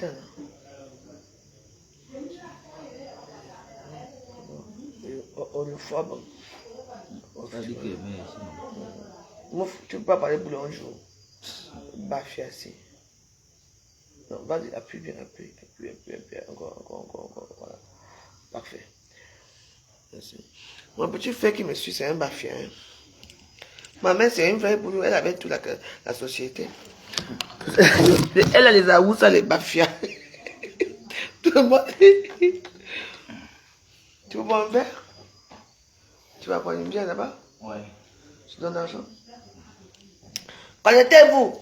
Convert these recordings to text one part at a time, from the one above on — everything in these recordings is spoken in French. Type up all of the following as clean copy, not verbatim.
Attends. On le fait bon. Tu ne peux pas parler pour un jour. Baffi assez. Non, vas-y, appuie bien, appuie. Encore. Voilà. Parfait. Merci. Mon petit frère qui me suit, c'est un baffi. Hein. Ma mère, c'est une vraie boulot. Elle avait toute la société. Elle a les aoussa, les baffias. Tout le monde. Tu veux boire un verre? Tu vas prendre une bière là-bas? Ouais. Je donne l'argent. Connectez-vous.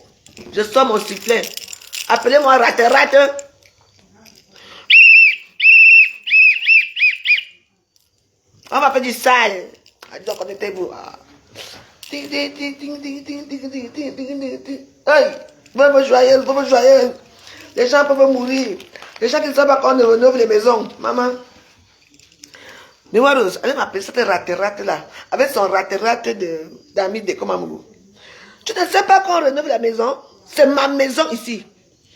Je sors mon sifflet. Appelez-moi rate. On va faire du sale. Donc connectez-vous. Hey, bonne joyeuse. Les gens peuvent mourir. Les gens qui ne savent pas qu'on rénove les maisons. Maman. Mais moi, Rose, elle m'appelle cette rate là. Avec son rate d'amis de Komamou. Tu ne sais pas qu'on rénove la maison? C'est ma maison ici.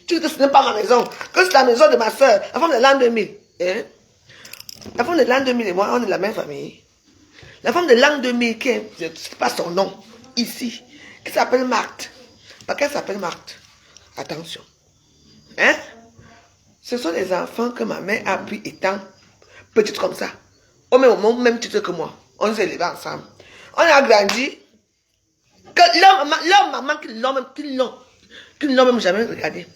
Tu dis que ce n'est pas ma maison. Que c'est la maison de ma soeur. Avant de l'an 2000. Hein? Avant de l'an 2000 et moi, on est de la même famille. La femme de l'an 2000, qui est, je ne sais pas son nom, ici, qui s'appelle Marthe. Pas qu'elle s'appelle Marthe. Attention. Hein? Ce sont les enfants que ma mère a pris étant petite comme ça. Au même titre que moi. On s'est élevés ensemble. On a grandi. Que leur maman qui l'ont même jamais regardé.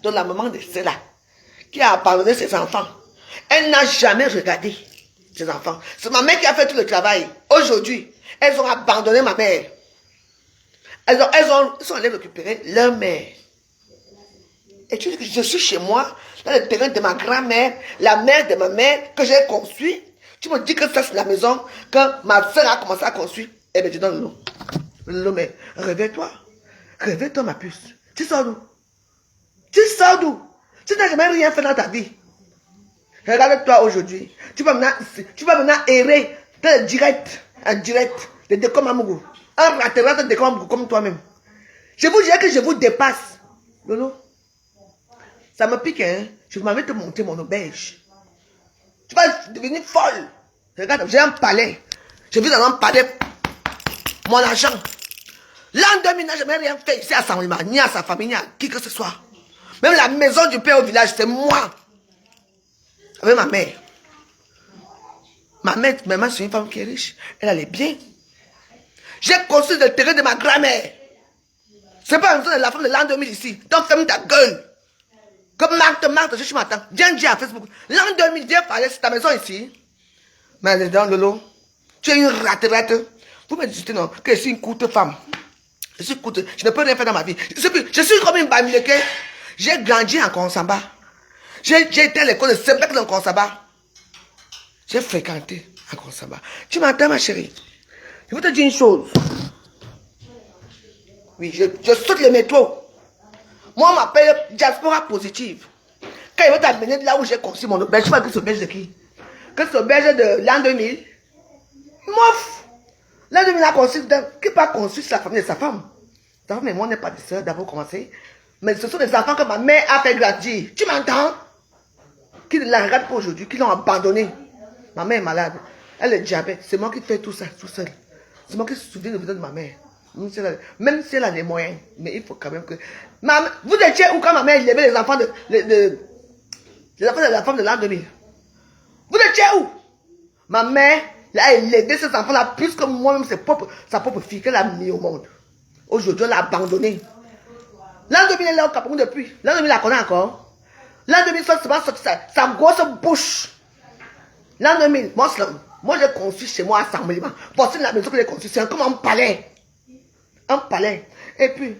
Donc la maman de celle-là, qui a abandonné ses enfants, elle n'a jamais regardé ses enfants. C'est ma mère qui a fait tout le travail. Aujourd'hui, elles ont abandonné ma mère. Elles sont allées récupérer leur mère. Et tu dis que je suis chez moi, dans le terrain de ma grand-mère, la mère de ma mère, que j'ai construit. Tu me dis que ça c'est la maison que ma soeur a commencé à construire. Eh bien, je donne le nom. Le nom, mais réveille-toi. Réveille-toi, ma puce. Tu sors d'où? Tu n'as jamais rien fait dans ta vie. Regarde-toi aujourd'hui. Tu vas maintenant errer en direct, de Dekomamougou. Un raterate de Dekomamougou comme toi-même. Je vous dirais que je vous dépasse. Lolo, ça me pique, hein. Je m'avais te monter mon auberge. Tu vas devenir folle. Regarde, j'ai un palais. Je vis dans un palais. Mon argent. L'an 2000 n'a jamais rien fait ici à Saint-Lima, ni à sa famille, ni à qui que ce soit. Même la maison du père au village, c'est moi. Avec ma mère. Ma mère, c'est une femme qui est riche. Elle a les biens. J'ai construit le terrain de ma grand-mère. C'est pas la femme de l'an 2000 ici. Donc ferme ta gueule. Comme Marthe, je m'attends. Viens dire à Facebook. L'an 2000, Dieu parlait, c'est ta maison ici. Mais dans Lolo, tu es une rate. Vous me dites non, que je suis une courte femme. Je ne peux rien faire dans ma vie. Je suis comme une bamileke. J'ai grandi en Konsamba. J'ai été à l'école de Sebek dans Konsamba. J'ai fréquenté en Konsamba. Tu m'entends, ma chérie? Je veux te dire une chose. Oui, je saute le métro. Moi, on m'appelle diaspora positive. Quand il veut t'amener de là où j'ai construit mon auberge, je sais pas que c'est auberge de qui? Que c'est auberge de l'an 2000. Mouf! L'an 2000 a construit, qui pas construit, c'est la famille de sa femme. Sa femme et moi, on n'est pas des sœurs d'abord commencé. Mais ce sont des enfants que ma mère a fait grandir. Tu m'entends? Qui ne la regardent pas aujourd'hui, qui l'ont abandonnée. Ma mère est malade. Elle est diabète. C'est moi qui fais tout ça, tout seul. C'est moi qui me souviens de de ma mère. Même si elle a les moyens. Mais il faut quand même que... Vous étiez où quand ma mère élevait les enfants les enfants de la femme de l'an 2000? Vous étiez où? Ma mère a élevé ces enfants-là plus que moi-même, sa propre fille qu'elle a mis au monde. Aujourd'hui, elle l'a abandonnée. L'an 2000, elle est au Cameroun depuis. L'an 2000, elle la connaît encore. L'an 2000, ça va sortir sa grosse bouche. L'an 2000, moi j'ai construit chez moi à Saint-Mélima. Voici la maison que j'ai construite. C'est comme un palais. Un palais. Et puis,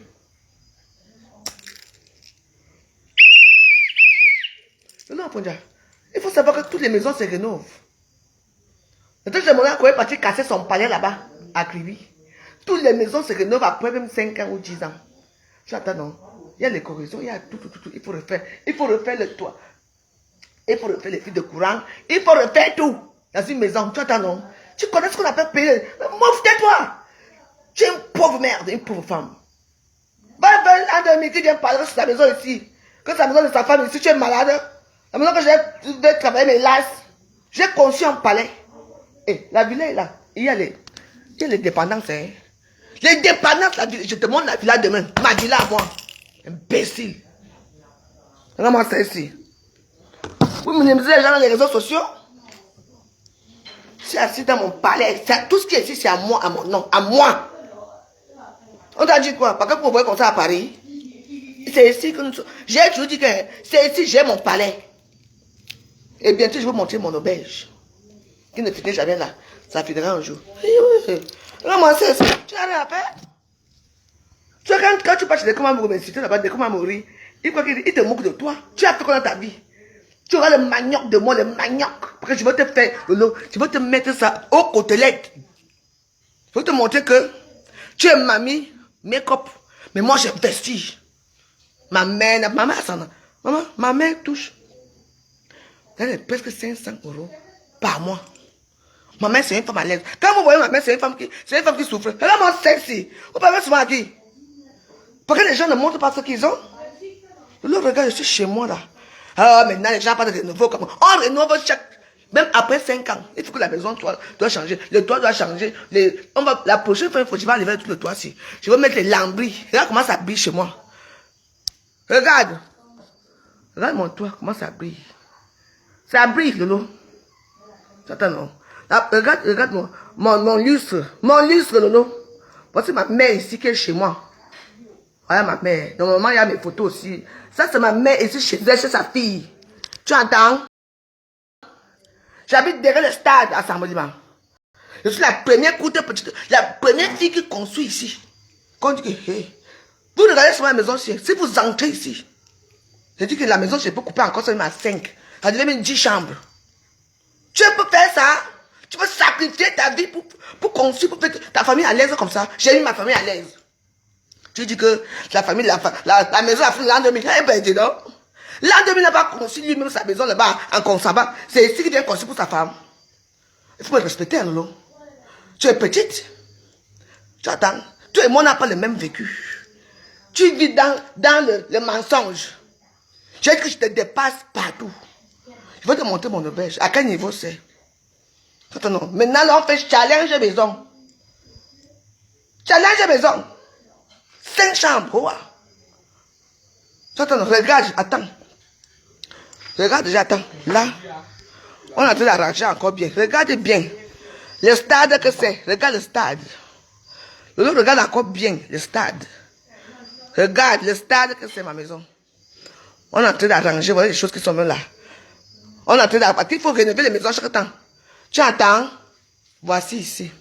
non, Ponja, il faut savoir que toutes les maisons se rénovent. Le temps que mon oncle est parti casser son palais là-bas, à Krivi. Toutes les maisons se rénovent après même 5 ans ou 10 ans. Tu attends, non? Il y a les corrections, il y a tout. Il faut refaire le toit. Il faut refaire les fils de courant. Il faut refaire tout. Dans une maison, tu attends, non? Tu connais ce qu'on appelle payer. Mouf, tais-toi! Tu es une pauvre merde, une pauvre femme. Va vers un demi qui vient parler sur ta maison ici. Que c'est la maison de sa femme, si tu es malade, la maison que j'ai de travailler mes lasses, j'ai conçu un palais. Et la villa est là. Il y a les dépendances. Hein. Les dépendances, la villa, je te montre la villa demain. Ma villa à moi. Imbécile. Regarde-moi ça ici. Vous minimisez les gens dans les réseaux sociaux. C'est assis dans mon palais. Tout ce qui est ici, c'est à moi, à mon nom. À moi. On t'a dit quoi? Parce que vous voyez comme ça à Paris. C'est ici que nous sommes. J'ai toujours dit que c'est ici, j'ai mon palais. Et bientôt, je vais montrer mon auberge. Qui ne finit jamais là. Ça finira un jour. Regarde-moi ça. Tu n'as rien à faire. Tu vois, quand tu passes des commandes à mourir, là-bas, des commandes à mourir, il te moque de toi. Tu as fait quoi dans ta vie? Tu auras le manioc de moi, le manioc. Parce que je vais te faire, je vais te mettre ça aux côtelettes. Je vais te montrer que tu es mamie, make-up. Mais moi, j'ai vestige. Ma mère, maman, ma mère touche. Elle est presque 500 € par mois. Ma mère, c'est une femme à l'aise. Quand vous voyez ma mère, c'est une femme qui souffre. Elle est vraiment sexy. Vous parlez souvent à qui? Parce que les gens ne montrent pas ce qu'ils ont. Le regarde, je suis chez moi là. Ah, maintenant, les gens parlent de renouveau. On rénove chaque. Même après 5 ans. Il faut que la maison doit changer. Le toit doit changer. La prochaine fois, je vais enlever tout le toit ici. Je vais mettre les lambris. Regarde comment ça brille chez moi. Regarde. Regarde mon toit, comment ça brille. Ça brille, Lolo. Attends, non. Là, regarde mon lustre. Mon lustre, Lolo. Voici ma mère ici qui est chez moi. Voilà ma mère. Normalement, il y a mes photos aussi. Ça, c'est ma mère ici chez elle, chez sa fille. Tu entends? J'habite derrière le stade à Saint-Moliman. Je suis la première courte petite, la première fille qui construit ici. Quand on dit que, hey, vous regardez sur ma maison, si vous entrez ici, je dis que la maison, je peux couper encore seulement à 5. Ça devient même 10 chambres. Tu peux faire ça. Tu peux sacrifier ta vie pour construire, pour faire ta famille à l'aise comme ça. J'ai mis ma famille à l'aise. Tu dis que la famille, la maison a fait l'an 2000. Eh ben, dis donc. L'an 2000 n'a pas construit lui-même sa maison là-bas en Consaba. C'est ici qu'il vient construire pour sa femme. Il faut me respecter, Lolo. Tu es petite. Tu attends. Toi et moi, on n'a pas le même vécu. Tu vis dans le mensonge. Je dis que je te dépasse partout. Je vais te montrer mon auberge. À quel niveau c'est? Attends, non. Maintenant, là, on fait challenge maison. Challenge maison. 5 chambres. Wow. Attends, non. Regarde, attends. Regarde déjà, attends. Là, on a en train d'arranger encore bien. Regarde bien. Le stade que c'est. Regarde le stade. Regarde encore bien le stade. Regarde le stade que c'est ma maison. On est en train d'arranger. Voilà les choses qui sont même là. On est en train d'arranger. Il faut rénover les maisons chaque temps. Tu entends? Voici ici.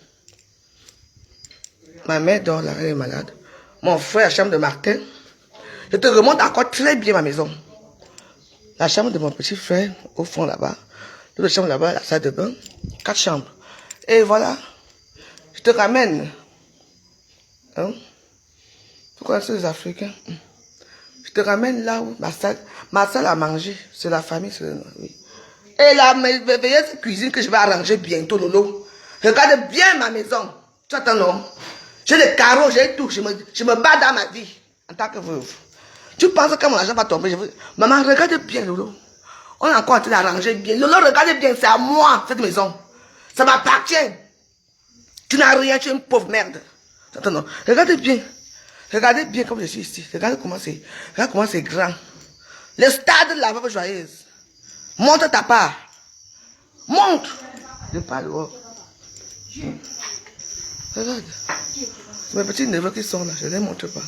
Ma mère dort là, elle est malade. Mon frère, la chambre de Martin. Je te remonte encore très bien ma maison. La chambre de mon petit frère, au fond là-bas. L'autre chambre là-bas, la salle de bain. 4 chambres. Et voilà. Je te ramène. Hein? Pourquoi c'est les Africains? Je te ramène là où ma salle à manger. C'est la famille. Oui. Et la merveilleuse cuisine que je vais arranger bientôt, Lolo. Regarde bien ma maison. Tu attends, non? J'ai des carreaux, j'ai tout. Je me bats dans ma vie. En tant que veuve. Tu penses que quand mon argent va tomber, Maman, regarde bien, Lolo. On est encore en train d'arranger bien. Lolo, regarde bien, c'est à moi, cette maison. Ça m'appartient. Tu n'as rien, tu es une pauvre merde. Attends, non. Regardez bien. Regardez bien comme je suis ici. Regarde comment c'est grand. Le stade de la veuve joyeuse. Montre ta part. Montre. Je parle. Oh. Regarde. Mes petits neveux qui sont là, je ne les montre pas.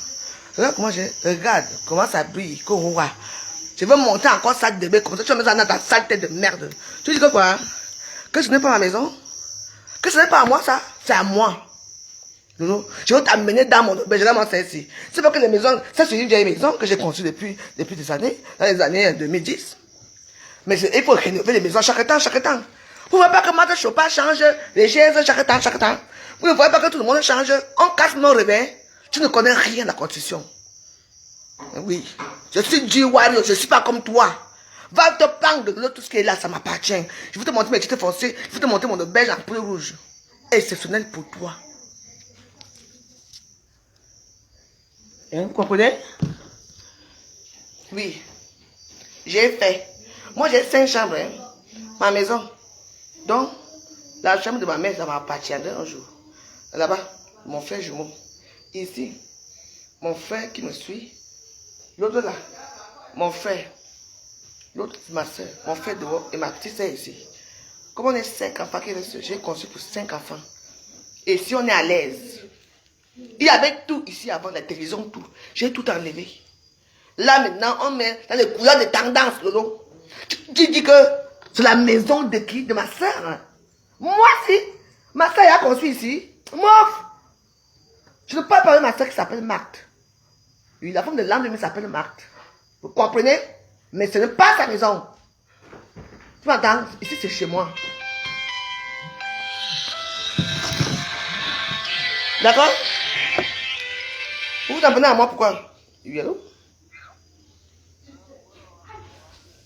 Regarde comment ça brille. Je veux monter encore ça de bébé comme ça. Tu vas mettre ça dans ta sale tête de merde. Tu dis que quoi? Que ce n'est pas ma maison? Que ce n'est pas à moi ça? C'est à moi. Je vais t'amener dans mon auberge. Là, moi, c'est ici. C'est pas que les maisons, ça c'est une vieille maison que j'ai construite depuis des années, dans les années 2010. Mais il faut rénover les maisons chaque temps. Vous ne voyez pas que notre chauffage change, les chaises chaque temps. Vous ne voyez pas que tout le monde change. On casse mon réveil. Tu ne connais rien de la construction. Oui. Je suis du warrior, je ne suis pas comme toi. Va te prendre de tout ce qui est là, ça m'appartient. Je vais te montrer mes titres foncés, je vais te montrer mon auberge en bleu rouge. Exceptionnel pour toi. Hein, vous comprenez? Oui. J'ai fait. Moi, j'ai 5 chambres, hein, ma maison. Donc, la chambre de ma mère, ça m'appartiendrait un jour. Là-bas, mon frère jumeau. Ici, mon frère qui me suit. L'autre là, mon frère. L'autre, ma soeur. Mon frère dehors et ma petite soeur ici. Comme on est 5 enfants, j'ai conçu pour 5 enfants. Et si on est à l'aise, il y avait tout ici avant, la télévision, tout. J'ai tout enlevé. Là maintenant, on met dans les couleurs de tendance, Lolo. Tu dis que c'est la maison de qui? De ma soeur. Moi, si. Ma soeur a conçu ici. Moi, je ne peux pas parler de ma soeur qui s'appelle Marthe. Oui, la femme de l'an 2000 s'appelle Marthe. Vous comprenez? Mais ce n'est pas sa maison. Tu m'entends? Ici, c'est chez moi. D'accord? Vous vous en venez à moi, pourquoi? Oui, allô?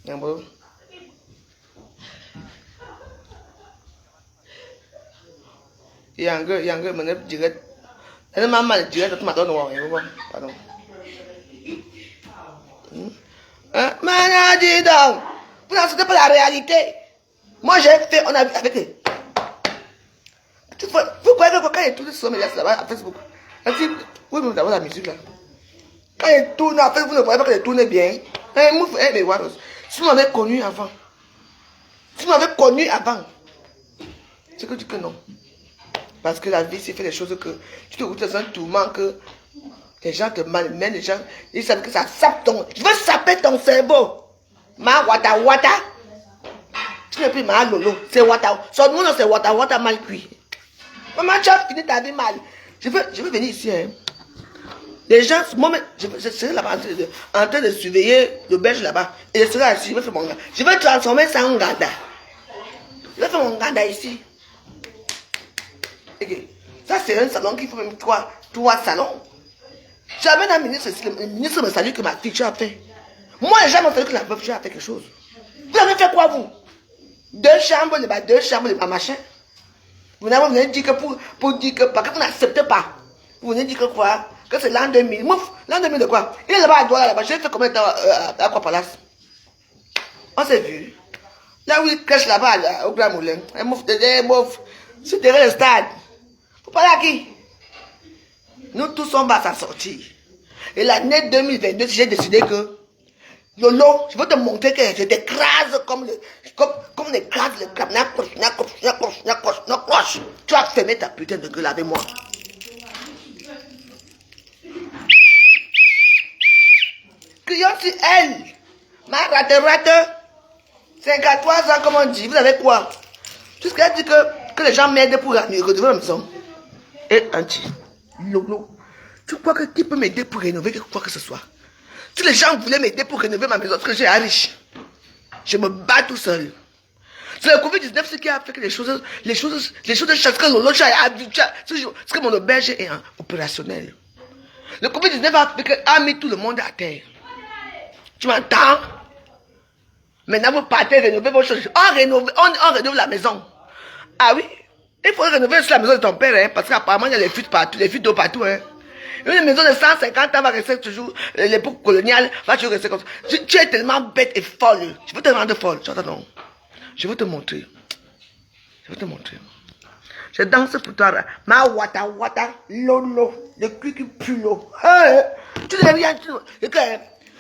Bon. Yang mana direct. Elle m'a mal direct, tu m'as donné noir. Pardon. Maintenant, dis donc. Vous n'acceptez pas la réalité. Moi, j'ai fait, on a vu avec les. Vous croyez que quand il tourne sur mes là-bas à Facebook, elle dit, oui, mais vous avez la musique là. Quand il tourne, en fait, vous ne voyez pas qu'elle tourne bien. Mais voilà. Si vous m'avez connu avant, c'est que tu dis que non. Parce que la vie, c'est fait des choses que tu te retrouves dans un tourment que les gens te malmènent, les gens, ils savent que ça sape ton. Je veux saper ton cerveau. Ma wata wata. Tu n'es plus ma lolo. C'est wata. Son nom, c'est wata wata mal cuit. Maman, tu as fini ta vie mal. Je veux venir ici. Hein. Les gens, moi, je serai là-bas en train de surveiller le belge là-bas. Et je serai assis, je vais faire mon gars. Je vais transformer ça en ganda. Je vais faire mon ganda ici. Okay. Ça, c'est un salon qui faut même 3 salons. Jamais un ministre, le ministre me salue que ma fille, tu as fait. Moi, les gens m'ont fallu que la veuve, tu as fait quelque chose. Vous avez fait quoi, vous? 2 chambres, machin. Vous venez dire que pour dire que, parce que vous n'acceptez pas. Vous venez dire que quoi? Que c'est l'an 2000. Mouf, l'an 2000 de quoi? Il est là-bas à Douala, là-bas. J'ai fait combien de temps à quoi Palace? On s'est vu. Là où il cache là-bas, là, au Grand Moulin. Un mouf, c'est derrière le stade. Vous parlez à qui? Nous tous on va s'en sortir. Et l'année 2022, j'ai décidé que Lolo, je veux te montrer que je t'écrase comme on écrase le crâne. Tu vas fermer ta putain de gueule avec moi. Crions sur elle. Ma rate. 53 ans, comme on dit. Vous avez quoi? Jusqu'à dire que les gens m'aident pour rénover la maison. Et anti, Lolo, tu crois que qui peut m'aider pour rénover quoi que ce soit? Si les gens voulaient m'aider pour rénover ma maison, parce que j'ai un riche, je me bats tout seul. C'est le Covid-19 ce qui a fait que les choses changent. Que Lolo, c'est que mon auberge est opérationnel. Le Covid-19 a mis tout le monde à terre. Tu m'entends? Maintenant, vous partez rénover vos choses. On rénove la maison. Ah oui? Il faut rénover la maison de ton père, hein, parce qu'apparemment, il y a les fuites partout, les fuites d'eau partout. Hein. Une maison de 150 ans va rester toujours, l'époque coloniale va toujours rester comme ça. Tu es tellement bête et folle. Je veux te rendre folle. Tu entends, non? Je veux te montrer. Je danse pour toi. Ma wata, lolo. Le cul qui pue l'eau. Hey, tu n'es rien.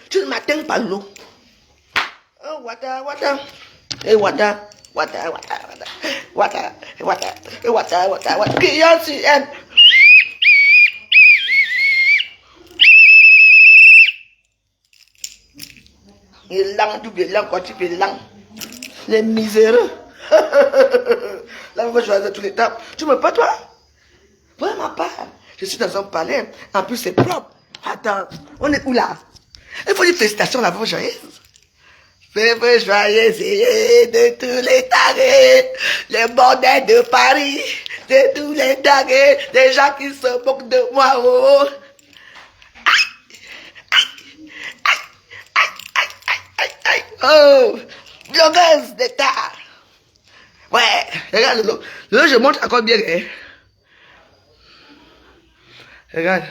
Tu ne m'atteins pas l'eau. Oh, wata. Hey, wata. Crions sur elle. Il langue, double langue, quand tu fais langue. Les miséreux. Là, on va choisir tous les temps. Tu me pas toi? Vraiment pas. Je suis dans un palais. En plus, c'est propre. Attends, on est où là? Il faut dire félicitations à la veuve joyeuse. Veuve joyeuse de tous les tarés. Les bordels de Paris. De tous les tarés. Des gens qui se moquent de moi. Oh. Oh, blogueuse d'État. Ouais, regarde, là, je montre encore bien. Hein. Regarde.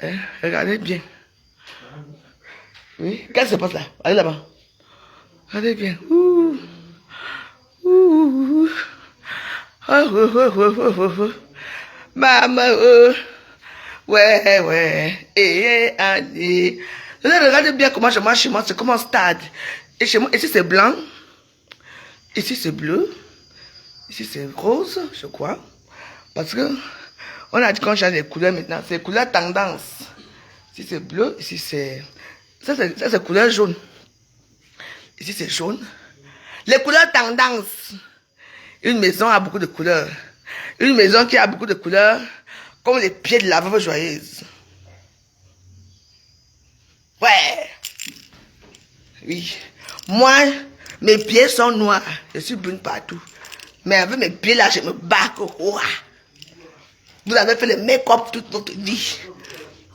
Hein, regardez bien. Oui, qu'est-ce qui se passe là? Allez là-bas. Allez bien. Ouh. Ouh. Oh. Maman, ouais. Allez. Regardez bien comment je marche chez moi. C'est comme un stade. Et chez moi, ici c'est blanc. Ici c'est bleu. Ici c'est rose, je crois. Parce que on a dit qu'on change les couleurs maintenant. C'est couleur tendance. Ici c'est bleu. Ici c'est... Ça c'est couleur jaune. Ici c'est jaune. Les couleurs tendance. Une maison a beaucoup de couleurs. Une maison qui a beaucoup de couleurs, comme les pieds de la veuve joyeuse. Ouais. Oui. Moi, mes pieds sont noirs. Je suis brune partout. Mais avec mes pieds là, je me bats. Vous avez fait le make-up toute votre vie.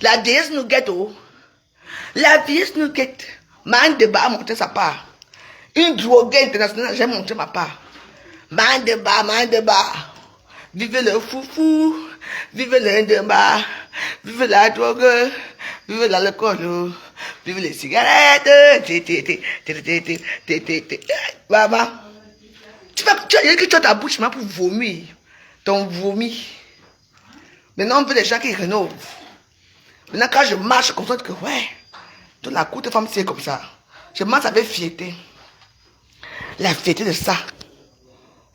La déesse nous guette. La déesse nous guette. Man de bas a montré sa part. Une droguée internationale, j'ai montré ma part. Man de bas. Vive le foufou. Vive le ndemba. Vive la drogue. Vive l'alcool. Vive les cigarettes. Maman. Tu as dit que tu as ta bouche pour vomir. Ton vomi. Maintenant, on veut des gens qui rénovent. Maintenant, quand je marche, je constate que, ouais, toute la courte femme, c'est comme ça. Je marche avec fierté. La fierté de ça.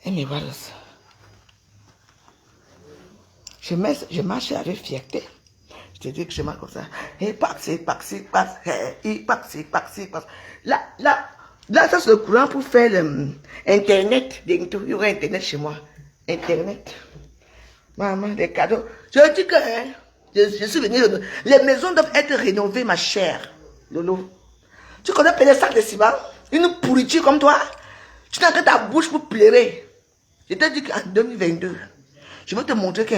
Et mais voilà ça. Je marche avec fierté. Je te dis que je marche comme ça. Et passe. Là, ça c'est le courant pour faire Internet. Il y aura Internet chez moi. Internet. Maman, des cadeaux. Je dis que je suis venu. Les maisons doivent être rénovées, ma chère. Lolo. Tu connais payer sac de ciment? Une pourriture comme toi? Tu n'as que ta bouche pour pleurer. Je t'ai dit qu'en 2022, je vais te montrer que...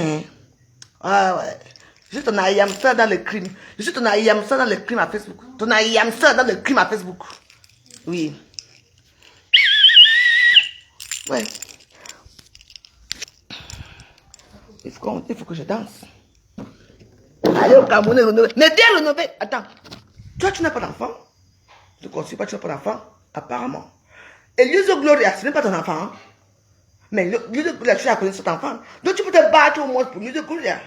Ah ouais. Je suis ton ayamsa dans le crime. Je suis ton ayamsa dans le crime à Facebook. Ton ayamsa dans le crime à Facebook. Oui. Ouais. Il faut que je danse. Allez au Cameroun et rénover. Mais bien rénover. Attends. Toi, tu n'as pas d'enfant. Je ne considère pas que tu n'as pas d'enfant. Apparemment. Et Liuso Gloria, ce n'est pas ton enfant. Hein? Mais Liuso Gloria, tu as connu cet enfant. Donc tu peux te battre au moins pour Liuso Gloria.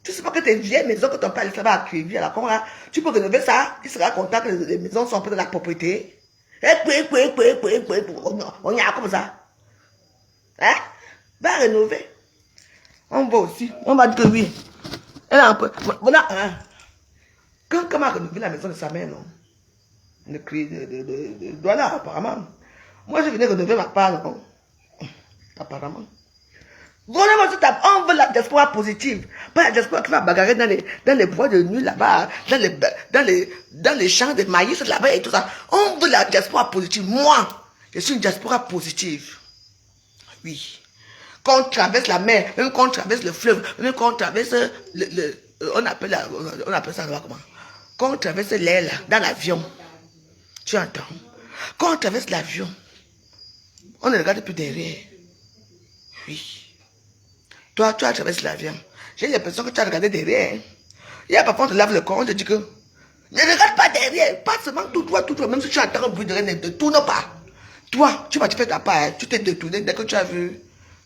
Tu ne sais pas que tes vieilles maisons que ton père va accueillir à la con là. Tu peux rénover ça. Il sera content que les maisons sont un peu de la propriété. On y a comme ça. Hein? Va rénover. On va aussi. On va dire que oui. Elle a un peu. Voilà. Hein? Quand on a rénové la maison de sa mère, non? De Douala, apparemment. Moi, je venais rénover ma part, non? Apparemment. Vraiment, on veut la diaspora positive. Pas la diaspora qui va bagarrer dans les bois de nuit là-bas, dans les champs de maïs là-bas et tout ça. On veut la diaspora positive. Moi, je suis une diaspora positive. Oui. Quand on traverse la mer, même quand on traverse le fleuve, même quand on traverse on appelle ça comment? Quand on traverse l'air là, dans l'avion, tu entends? Quand on traverse l'avion, on ne regarde plus derrière. Oui. Toi, tu as traversé l'avion. J'ai l'impression que tu as regardé derrière. Il y a parfois on te lave le corps, on te dit que ne regarde pas derrière, pas seulement tout droit, même si tu entends un bruit de rien, ne te tourne pas. Toi, tu vas te faire ta part, hein. Tu t'es détourné dès que tu as vu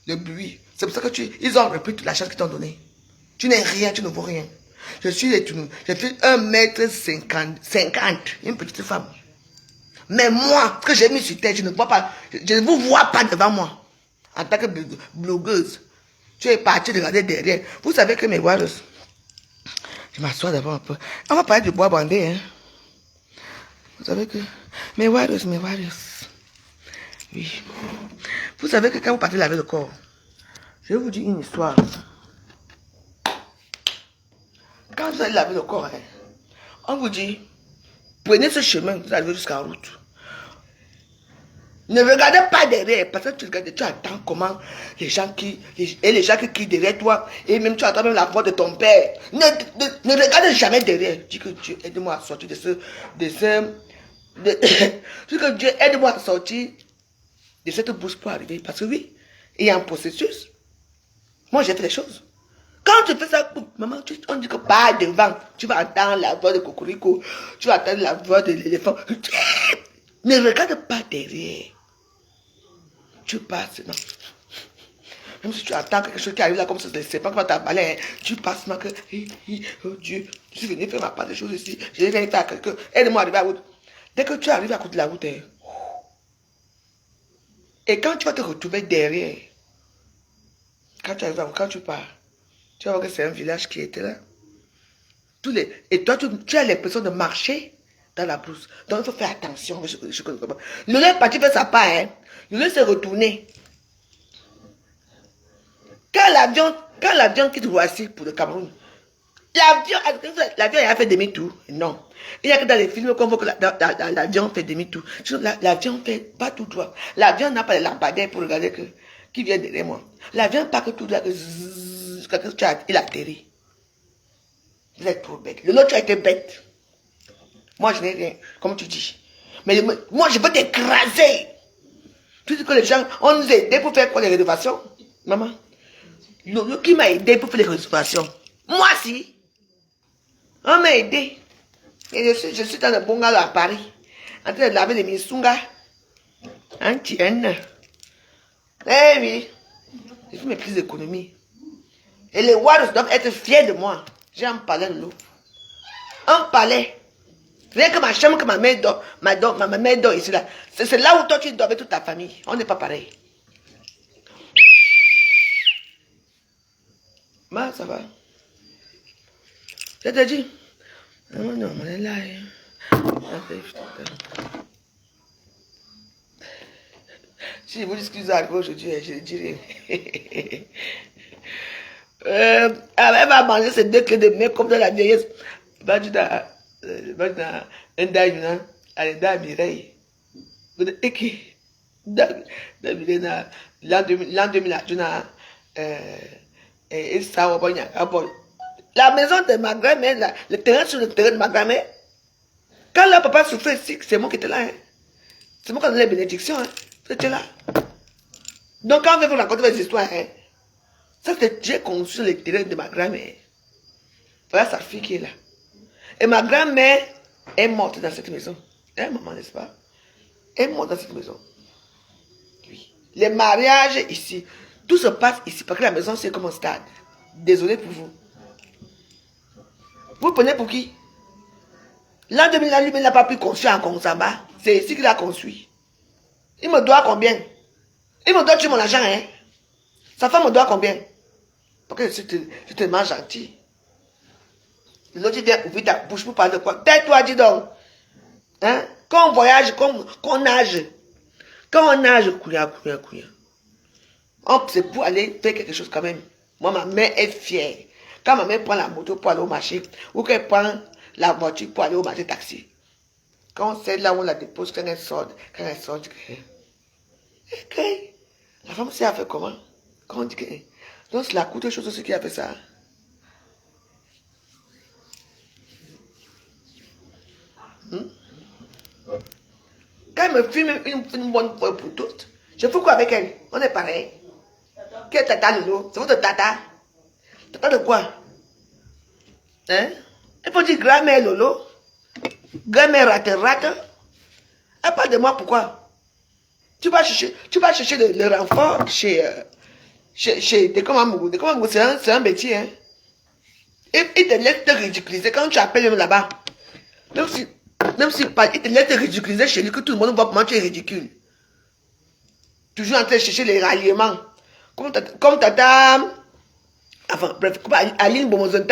le bruit. C'est pour ça que ils ont repris toute la chance qu'ils t'ont donnée. Tu n'es rien, tu ne vaux rien. Je fais 1m50, une petite femme. Mais moi, ce que j'ai mis sur terre, je ne vois pas, je ne vous vois pas devant moi. En tant que blogueuse. Tu es parti de regarder derrière. Vous savez que mes warriors, je m'assois d'abord un peu. On va parler du bois bandé. Hein. Vous savez que mes warriors. Oui. Vous savez que quand vous partez laver le corps, je vais vous dire une histoire. Quand vous allez laver le corps, hein, on vous dit, prenez ce chemin, vous allez jusqu'en route. Ne regardez pas derrière, parce que tu attends comment les gens qui crient derrière toi, et même tu attends même la voix de ton père. Ne regarde jamais derrière. Dis que Dieu aide-moi à sortir dis que Dieu aide-moi à sortir de cette bourse pour arriver. Parce que oui, il y a un processus. Moi j'ai fait des choses. Quand tu fais ça, maman, on dit que pas devant. Tu vas entendre la voix de cocorico. Tu vas entendre la voix de l'éléphant. Ne regarde pas derrière. Tu passes, non. Même si tu attends quelque chose qui arrive là, comme ça, c'est pas comme ta balai, tu passes, ma que, oh Dieu, je suis venu faire ma part de choses ici, je viens faire quelqu'un, aide-moi à arriver à la route. Dès que tu arrives à côté de la route, et quand tu vas te retrouver derrière, quand tu arrives à, quand tu pars, tu vas voir que c'est un village qui était là. Et toi, tu as l'impression de marcher dans la brousse. Donc, il faut faire attention. Je connais pas. Le lait est parti faire sa part, hein. Le lait s'est retourné. Quand l'avion quitte Roissy pour le Cameroun, l'avion a fait demi-tour. Non. Il n'y a que dans les films qu'on voit que l'avion fait demi-tour. L'avion fait pas tout droit. L'avion n'a pas de lampadaire pour regarder qui vient derrière moi. L'avion pas que tout droit. Il atterrit. Vous êtes trop bête. Le nôtre a été bête. Moi, je n'ai rien, comme tu dis. Mais moi, je veux t'écraser. Tu dis que les gens, on nous a aidés pour faire quoi, les rénovations? Maman, qui m'a aidé pour faire les rénovations? Moi, si. On m'a aidé. Et je suis dans le bungalow à Paris, en train de laver les misungas. Hein, tienne. Eh oui. J'ai fait mes prises d'économie. Et les Warriors doivent être fiers de moi. J'ai un palais de l'eau. Un palais. Rien que ma chambre, que ma mère dort, ma mère dort ici là. C'est là où toi tu dors avec toute ta famille. On n'est pas pareil. Ma, ça va. Je te dis. Non, non, on est là. Si je vous dis ce qui nous arrive aujourd'hui, je le dirai. Elle va manger ces 2 clés de main comme dans la vieillesse. Va tu dans un daïna, elle est dans Mireille. Et qui, dans l'an 2000, tu n'as, la maison de ma grand-mère, le terrain sur le terrain de ma grand-mère. Quand leur papa souffrait ici, c'est moi qui étais là. Hein. C'est moi qui donnais les bénédictions. Hein. C'était là. Donc quand on veut vous raconter des histoires, hein, ça c'est Dieu conçu sur le terrain de ma grand-mère. Voilà sa fille qui est là. Et ma grand-mère est morte dans cette maison. Hein, maman, n'est-ce pas? Elle est morte dans cette maison. Oui. Les mariages ici, tout se passe ici parce que la maison c'est comme un stade. Désolé pour vous. Vous prenez pour qui? L'an 2000, lui, il n'a pas pu construire en Konsamba. C'est ici qu'il a construit. Il me doit combien? Il me doit tuer mon argent, hein? Sa femme me doit combien? Parce que je suis tellement gentil. L'autre vient ouvrir ta bouche pour parler de quoi? Tais-toi, dis donc. Hein? Quand on voyage, qu'on nage. Quand on nage, couilla. C'est pour aller faire quelque chose quand même. Moi, ma mère est fière. Quand ma mère prend la moto pour aller au marché, ou qu'elle prend la voiture pour aller au marché taxi. Quand c'est là où on la dépose, quand elle sort, ok. La femme sait à faire comment? Quand on dit que. Donc c'est la coûte de chose aussi qui a fait ça. Quand elle me filme une bonne fois pour toutes, je fais quoi avec elle? On est pareil. Quel tata Lolo? C'est votre tata? Tata de quoi? Hein? Il faut dire grand-mère Lolo. Grand-mère rate. Elle parle de moi pourquoi? Tu vas chercher le renfort chez Dekomamougou. Dekomamougou, c'est un métier. Hein? Et il te laisse te ridiculiser quand tu appelles là-bas. Même si il te laisse te ridiculiser chez lui, que tout le monde voit comment tu es ridicule. Toujours en train de chercher les ralliements. Comme tata. Enfin, bref, Aline Bomozon,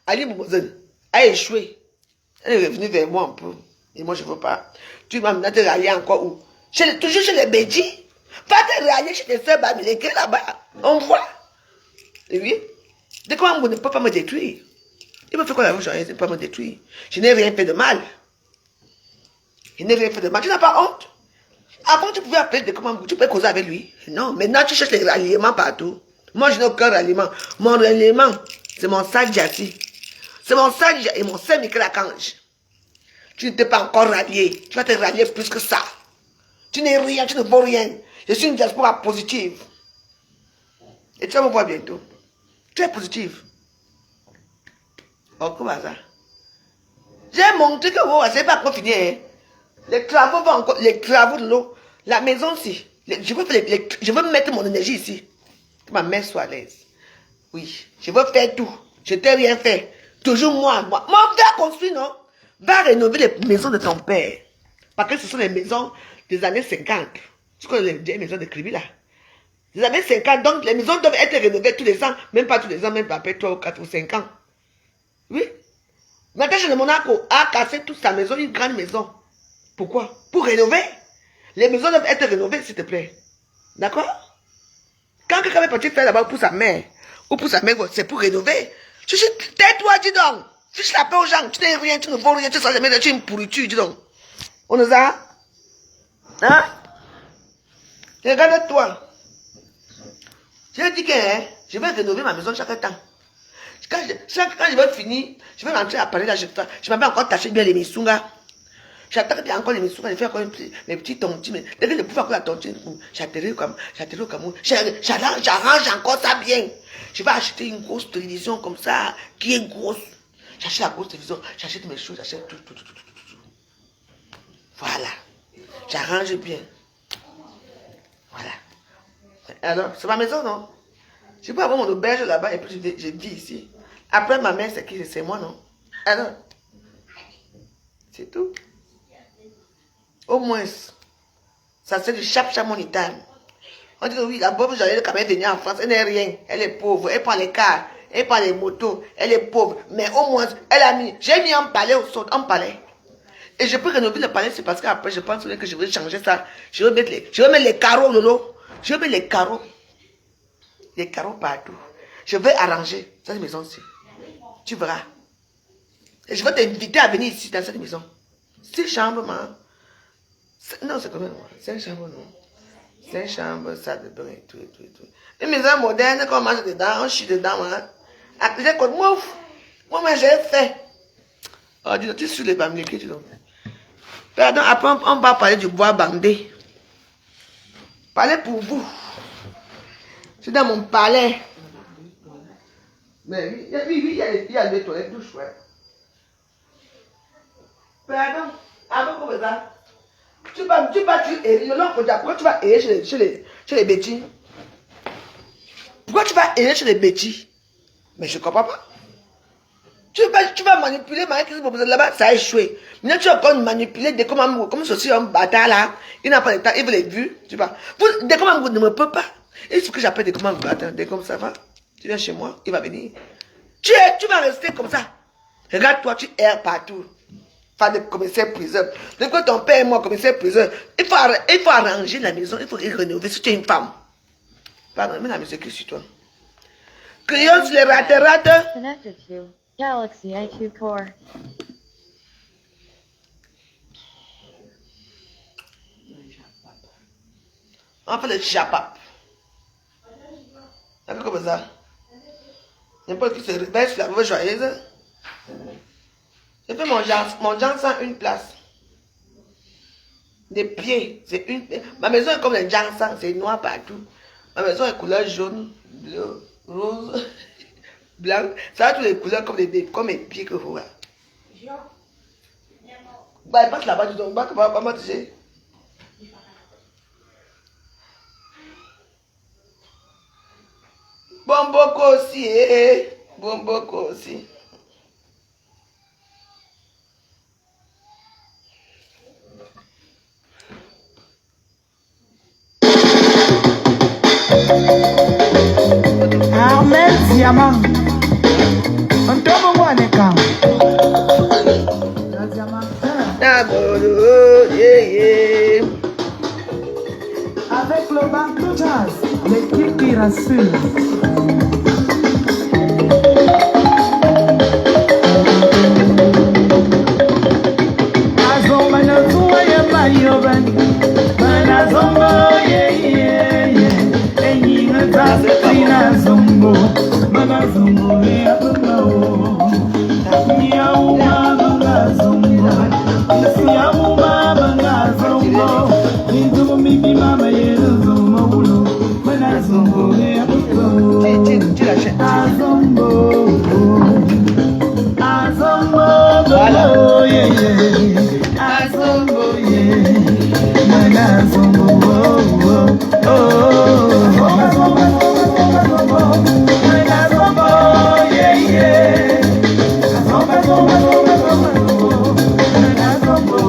Aline Bomozon a échoué. Elle est revenue vers moi un peu. Et moi, je ne veux pas. Tu vas maintenant te rallier encore où? Toujours chez les Bédis. Va te rallier chez tes soeurs Bamileke là-bas. On voit. Et oui. Dès qu'on ne peut pas me détruire. Il me fait quoi la bouche? Il ne peut pas me détruire. Je n'ai rien fait de mal. Tu n'as pas honte? Avant, tu pouvais appeler tu pouvais causer avec lui. Non, maintenant, tu cherches les ralliements partout. Moi, je n'ai aucun ralliement. Mon ralliement, c'est mon sac Jassi. C'est mon sac et mon sac Michael Archange. Tu ne t'es pas encore rallié. Tu vas te rallier plus que ça. Tu n'es rien, tu ne vaux rien. Je suis une diaspora positive. Et tu vas me voir bientôt. Très positive. Oh, comment ça? J'ai montré que vous, c'est pas encore fini. Hein. Les travaux vont encore, les travaux de l'eau, la maison ici. Je veux mettre mon énergie ici. Que ma mère soit à l'aise. Oui, je veux faire tout. Je t'ai rien fait. Toujours moi. Mon père construit, non? Va rénover les maisons de ton père. Parce que ce sont les maisons des années 50. Tu connais les maisons de Kribi là? Les années 50, donc les maisons doivent être rénovées tous les ans. Même pas tous les ans, même pas après 3 ou 4 ou 5 ans. Oui. Maintenant, de Monaco a cassé toute sa maison, une grande maison. Pourquoi? Pour rénover. Les maisons doivent être rénovées, s'il te plaît. D'accord? Quand quelqu'un est parti faire là-bas pour sa mère, ou pour sa mère, c'est pour rénover. Tais-toi, dis donc. Fiche la paix aux gens. Tu n'es rien, tu ne vaux rien, tu ne sais jamais, tu es une pourriture, dis donc. On nous a? Hein? Regarde-toi. Je dis que hein, je vais rénover ma maison chaque temps. Quand je vais finir, je vais rentrer à Paris, là, je m'avais encore taché bien les missungas. J'attends qu'il y a encore les missungas, je fais encore mes petits tontines. Mais dès que je peux faire encore la tontine, j'atterris au Cameroun. J'arrange encore ça bien. Je vais acheter une grosse télévision comme ça, qui est grosse. J'achète la grosse télévision, j'achète mes choses, j'achète tout. Voilà. J'arrange bien. Voilà. Alors, c'est ma maison, non? Je peux avoir mon auberge là-bas et puis je vis ici. Après, ma mère, c'est qui? C'est moi, non? Alors, c'est tout. Au moins, ça c'est du chap-chamonital. On dit que oui, la pauvre j'allais quand même venir en France, elle n'est rien. Elle est pauvre, elle prend les cars, elle prend les motos, elle est pauvre. Mais au moins, elle a mis, j'ai mis un palais au sol, un palais. Et je peux rénover le palais, c'est parce qu'après, je pense que je vais changer ça. Je vais mettre les carreaux, Lolo. Je vais mettre les carreaux. Les carreaux partout. Je vais arranger cette maison-ci. Tu verras. Et je vais t'inviter à venir ici, dans cette maison. 6 chambres, man. Non, c'est combien? 5 chambres, non. 5 chambres, salle de bain et tout. Une maison moderne, quand on mange dedans, on chie dedans, hein. J'ai comme moi, j'ai fait. Oh, dis-donc, tu es sur les bamléqués, dis donc. Pardon, après, on va parler du bois bandé. Parlez pour vous. C'est dans mon palais. Mais oui, il y a les toilettes douches, ouais. Pardon, avant comme ça. Pourquoi tu vas errer chez les bêtis? Pourquoi tu vas errer chez les bêtis? Mais je ne comprends pas. Tu vas manipuler là-bas, ça a échoué. Maintenant, tu vas encore manipuler comme ceci, un bâtard là. Il n'a pas le temps, il veut les vues. Tu vois. Des commandes ne me peut pas. Et ce que j'appelle des commandes, attends, des comme ça va. Tu viens chez moi, il va venir. Tu vas rester comme ça. Regarde-toi, tu erres partout. Femme de commissaire-priseur. Dès que ton père est mort, commissaire-priseur, il faut arranger la maison, il faut rénover si tu es une femme. Pardon, mets la musique sur toi. Crayon sur les rates. Connected to Galaxy i2 Core. On fait le chapap. D'accord comme ça. N'importe qui se réveille sur la mauvaise joyeuse. Je fais mon jansan une place. Des pieds, c'est une. Ma maison est comme les jansan, c'est noir partout. Ma maison est couleur jaune, bleu, rose, blanc. Ça a toutes les couleurs comme les pieds que vous voyez. Bah, passe là-bas, tu donc, pas tu sais. Bomboko aussi, Bomboko aussi. Ahmed Diamant. On tombe moi les camps. Avec le banque jazz, l'équipe qui rassure. Titi yeah. Azombo, yeah. Mana zombo, oh, oh, oh. Mana zombo, yeah, yeah. Mana zombo,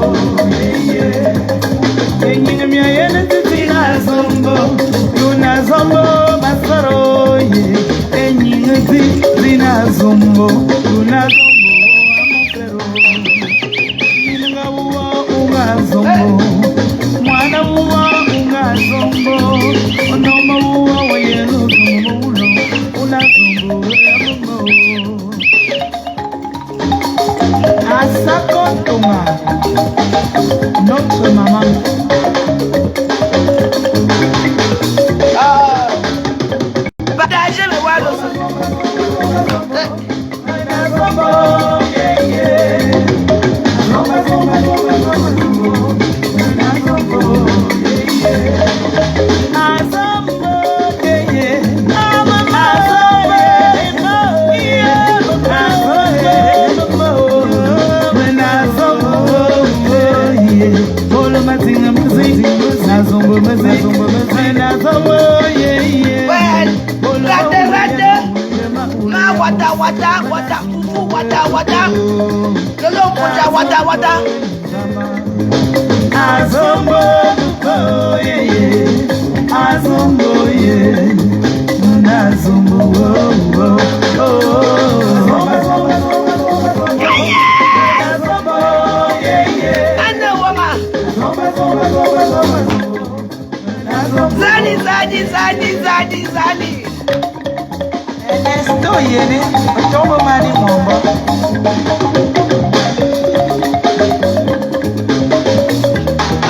yeah, yeah. Enyinga mia yena tutina zombo, yuna zombo masaro, yeah. Enyinga tutina zombo, yuna zombo amokero. Yinga uwa unga zombo, mwana uwa unga zombo, onoma uwa wayenu zombo ulo, una zombo amoko. Asakontoma, notre maman. Partagez le Wados. Wata, fufu, wata. Lolo moja, wata. Azombo, oh, yeah, yeah. Azombo, yeah. Azombo, oh, oh, oh. Azombo, yeah, yeah. Ande wama. Zani. Esto yene, otomo mani mombo.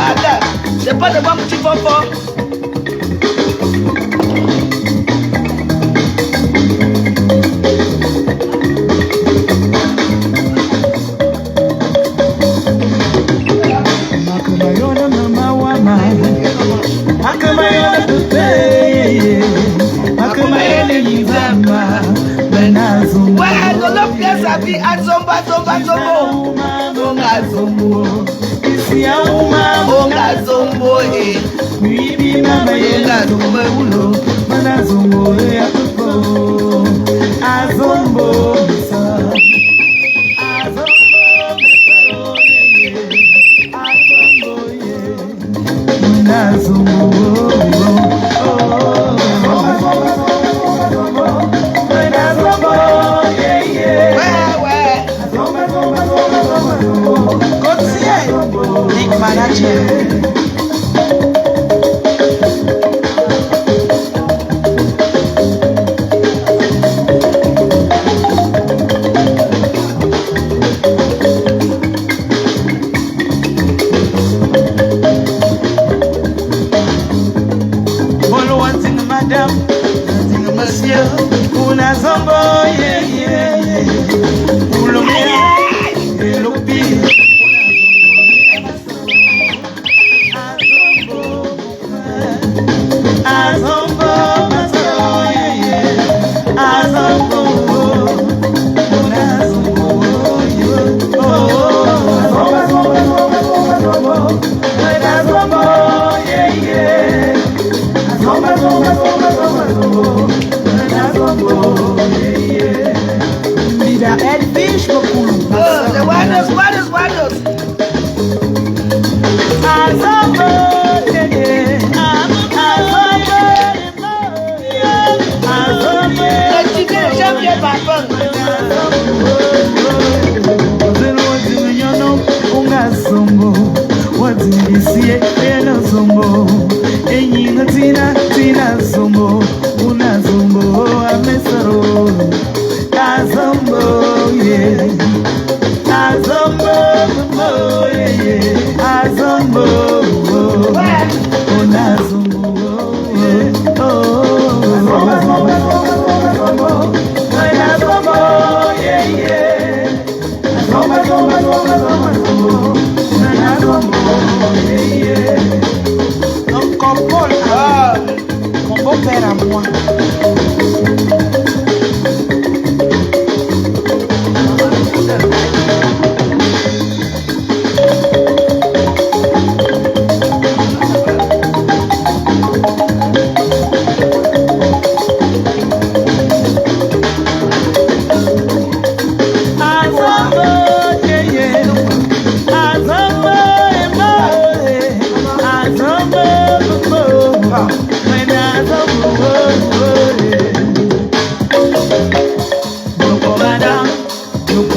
Ada, c'est pas de moi petit popo. Makumayona mama wama. Makumayona tupe. Makumayona yizama. Benazumbo. Ouais, lolo pièce à vie, azombo. Onga zombo, eh. Bibi mama Onga zombo, ulo. Manazumbo, yakoko. Azombo, misa.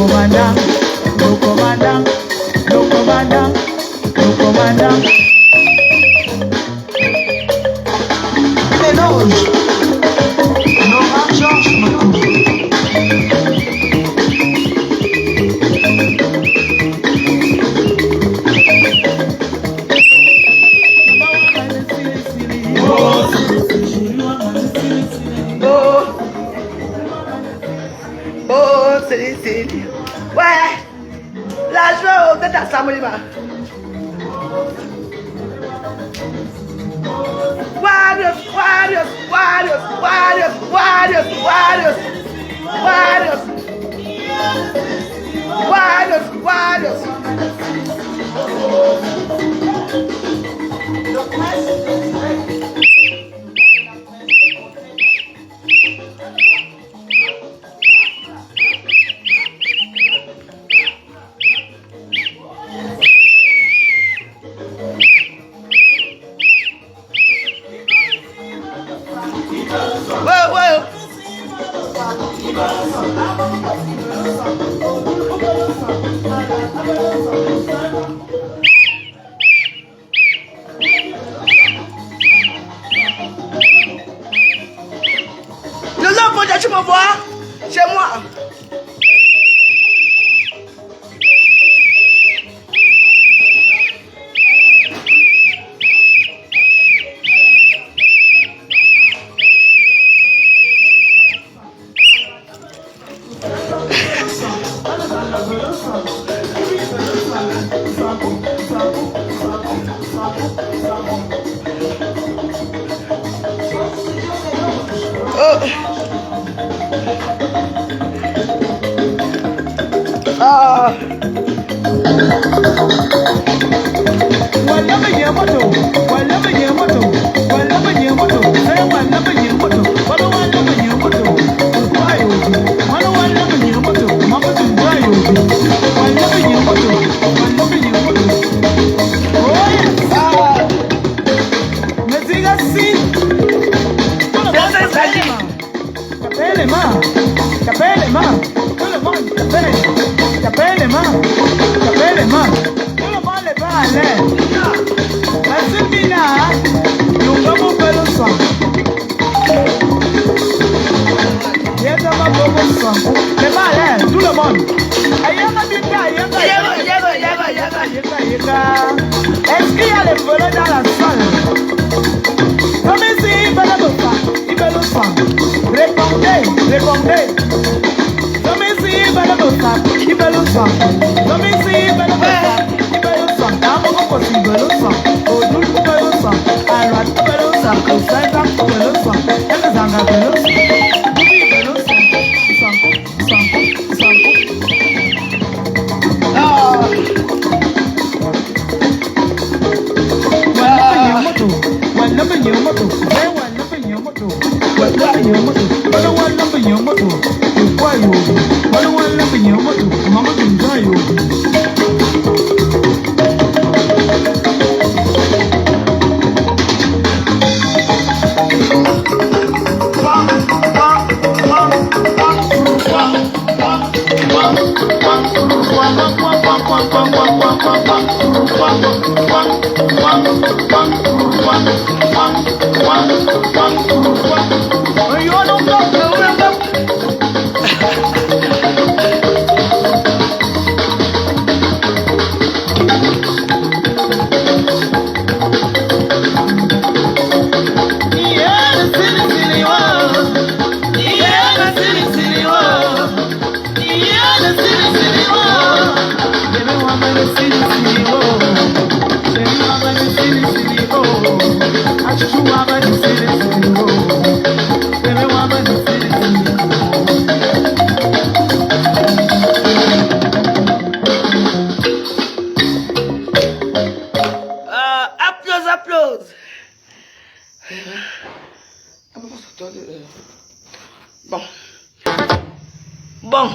commandant, no commandant, no commandant, no commandant. Mélange. Nora George Makou. Oh, c'est. Ouais. La joie, peut-être à Samolima. Warriors, warriors, warriors, warriors, warriors, warriors, warriors, warriors, warriors. Tu me vois chez moi. Est-ce qu'il y a les volets dans la salle? Comme ici, il veut le sang. Répondez. Comme ici, il veut le sang. Comme ici, il veut le sang. D'abord, il veut le sang. Au doux, il veut le sang. Alors, il veut le sang. Au centre, il veut le sang. Et les angas veulent le sang. Il veut le sang. Applause. Bon.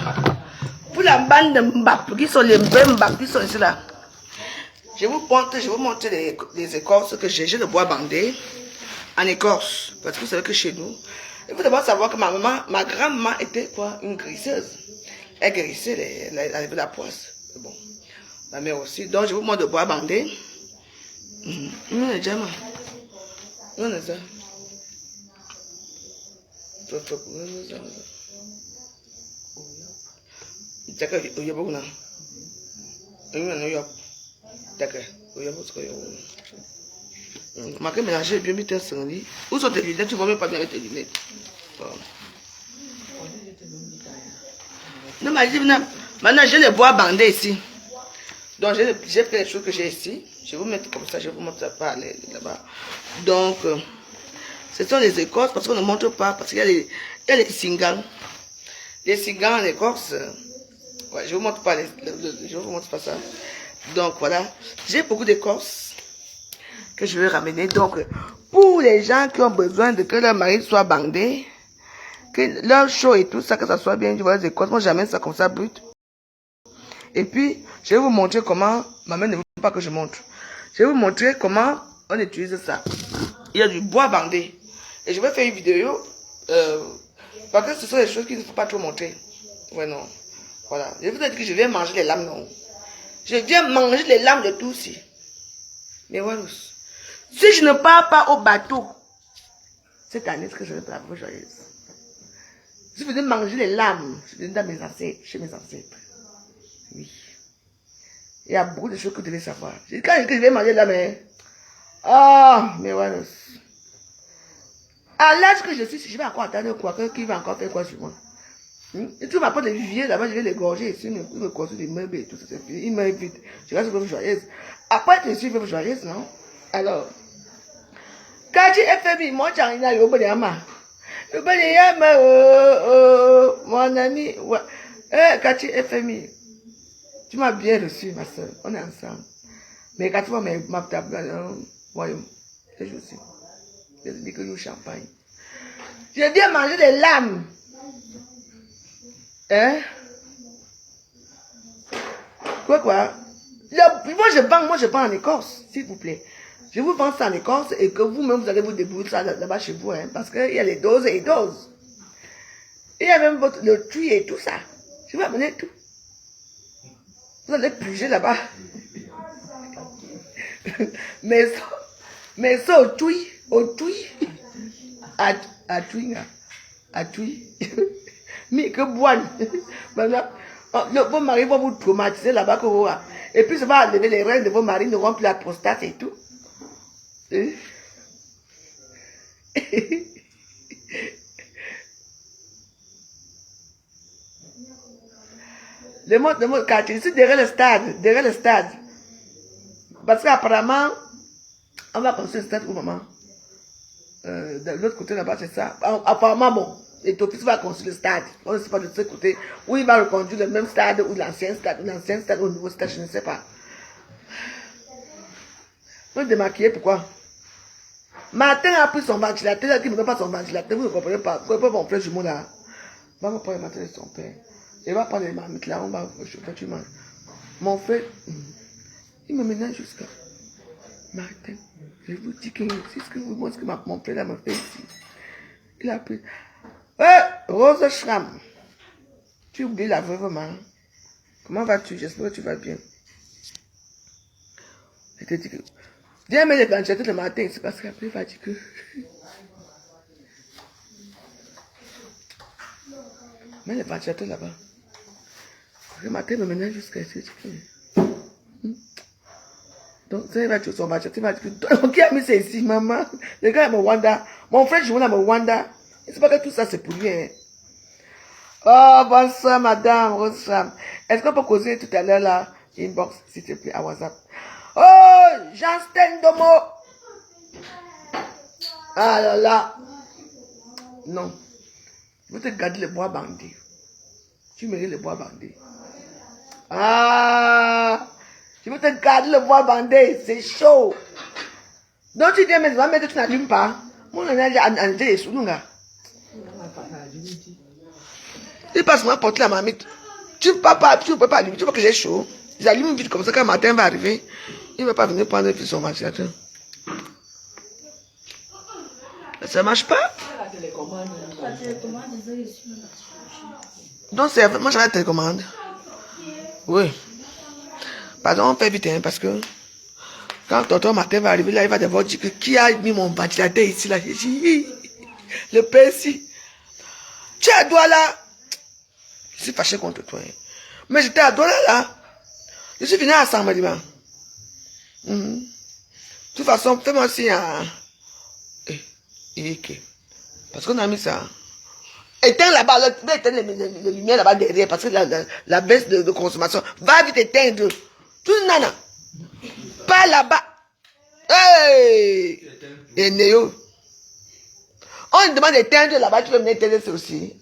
Pour la bande de Mbap, qui sont les Mbap, qui sont ici là. Je vous montre les écorces que j'ai le bois bandé en écorce. Parce que vous savez que chez nous, il faut d'abord savoir que ma grand-maman était quoi? Une grisseuse. Elle guérissait la poisse. Bon. Ma mère aussi. Donc, je vous montre de bois bandé. Non, c'est déjà mal. Non, c'est ça. D'accord, il y a beaucoup de gens. Il y a beaucoup d'accord, il y a beaucoup de gens. Ma mère mélanger bien vite un lit. Où sont tes lunettes? Tu ne vois même pas bien avec tes lunettes. Non, mais maintenant j'ai les bois bandés ici. Donc j'ai pris les choses que j'ai ici. Je vais vous mettre comme ça, je vais vous montrer pas là-bas. Donc, ce sont les écorces parce qu'on ne montre pas, parce qu'il y a les singans. Les singans en écorce. Ouais, je ne vous montre pas je vous montre pas ça. Donc voilà, j'ai beaucoup d'écorces que je vais ramener. Donc, pour les gens qui ont besoin de que leur mari soit bandé, que leur chaud et tout ça, que ça soit bien, tu vois, les écorces, moi j'amène ça comme ça brut. Et puis, je vais vous montrer comment, ma mère ne veut pas que je montre. Je vais vous montrer comment on utilise ça. Il y a du bois bandé. Et je vais faire une vidéo, parce que ce sont des choses qu'il ne faut pas trop montrer. Ouais, non. Voilà. Je vous ai dit que je viens manger les lames, non. Je viens manger les lames de tout ici. Mais voilà. Si je ne pars pas au bateau, cette année, ce que je vais faire la joyeuse. Je venais manger les lames. Je venais dans mes ancêtres, chez mes ancêtres. Oui. Il y a beaucoup de choses que vous devez savoir. Quand je vais manger là, mais... Ah, mais voilà. À l'âge que je suis, je vais encore attendre quoi, qui va encore faire quoi sur moi. Et tu m'apportes des viviers là-bas, je vais les gorger ici, me construire des meubles et tout ça, c'est fini. Il m'invite. Je reste veuve joyeuse. Après, je suis veuve joyeuse, non? Alors, quand tu es FMI, moi, tu as une au Yama. Mon ami, ouais. Quand tu es FMI, tu m'as bien reçu, ma soeur. On est ensemble. Mais quand tu vois ma table, voyons, c'est juste. Je te dis que nous champagne. Je viens manger des lames. Hein? Quoi? Moi je vends en Écosse, s'il vous plaît. Je vous vends ça en Écosse et que vous-même vous allez vous débrouiller ça là-bas chez vous, hein, parce qu'il y a les doses et les doses. Il y a même le truie et tout ça. Je vais amener tout. Vous allez puger là-bas. mais ça au truie. À truie. Mais que boine. Vos maris vont vous traumatiser là-bas. Et puis ça va enlever les reins de vos maris, ne vont plus la prostate et tout. Le mot quartier, ici derrière le stade. Parce qu'apparemment, on va construire le stade où maman. De l'autre côté là-bas, c'est ça. Apparemment, bon, et Topis va construire le stade. On ne sait pas de ce côté. Où il va reconduire le même stade ou l'ancien stade ou le nouveau stade, je ne sais pas. Vous me démaquillez, pourquoi? Martin a pris son ventilateur, il ne me donne pas son ventilateur, vous ne comprenez pas. Pourquoi pas mon frère jumeau là? On va prendre le matin de son père. Il va prendre les marmites là, on va chauffer, tu manges. Mon frère, il me ménage jusqu'à Martin. Je vous dis que c'est ce que vous montrez que mon frère là m'a fait ici. Il a pris. Rose Schramm, tu oublies la veuve maman. Comment vas-tu? J'espère que tu vas bien. Je te dis que. Viens mettre les planchettes le matin, c'est parce qu'après il va dire que. Mets les planchettes là-bas. Le matin, il me ménage jusqu'à ici. Donc, ça, il va tuer son machette. Il va dire que. Qui a mis ça ici, maman? Le gars me wanda. Mon frère joue là, me wanda. C'est pas que tout ça, c'est pour rien. Oh, bonsoir, madame Rose-Femme. Est-ce qu'on peut causer tout à l'heure là? Inbox, s'il te plaît, à WhatsApp. Oh, Jean Domo. Ah là là. Non. Je vais te garder le bois bandé. Tu mérites le bois bandé. Ah. Je vais te garder le bois bandé. C'est chaud. Donc tu dis, mais tu vas mettre, tu n'allumes pas. Mon âge est sous nous. Il passe moi porter la marmite. Tu ne peux pas allumer, tu vois que j'ai chaud. J'allume vite comme ça quand le matin va arriver. Il ne va pas venir prendre son ventilateur. Ça ne marche pas? Donc, moi, j'avais la télécommande. Oui. Pardon, on fait vite, hein, parce que quand tonton Martin va arriver là, il va d'abord dire que qui a mis mon ventilateur ici, là. J'ai dit, le père ici. Tu es à Douala. Je suis fâché contre toi. Hein. Mais j'étais à Douala, là. Je suis venu à Samadiman. De toute façon, fais-moi aussi un... Parce qu'on a mis ça. Éteins là-bas, éteins les lumières là-bas derrière, parce que la baisse de consommation. Va vite éteindre. Tout nana. Pas là-bas. Hey! Et Néo. On me demande d'éteindre là-bas, tu veux venir éteindre ça aussi.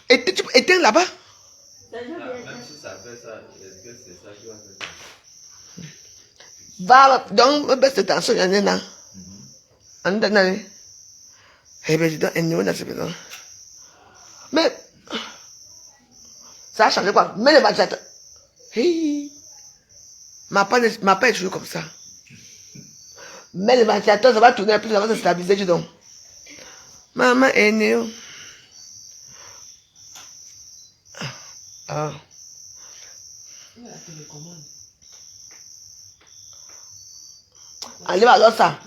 Éteins là-bas. Même si ça fait ça, est-ce que c'est ça qui va faire ça? Va, donc, baisse de tension, il y en a là. On donne aller. Eh bien, dis donc, un niveau dans ce maison. Mais, ça a changé quoi? Mais le ventilateur. Hey. Ma part est toujours comme ça. Mais le ventilateur, ça va tourner un peu, ça va se stabiliser, dis donc. Maman est née. Ah. Allez, alors ça.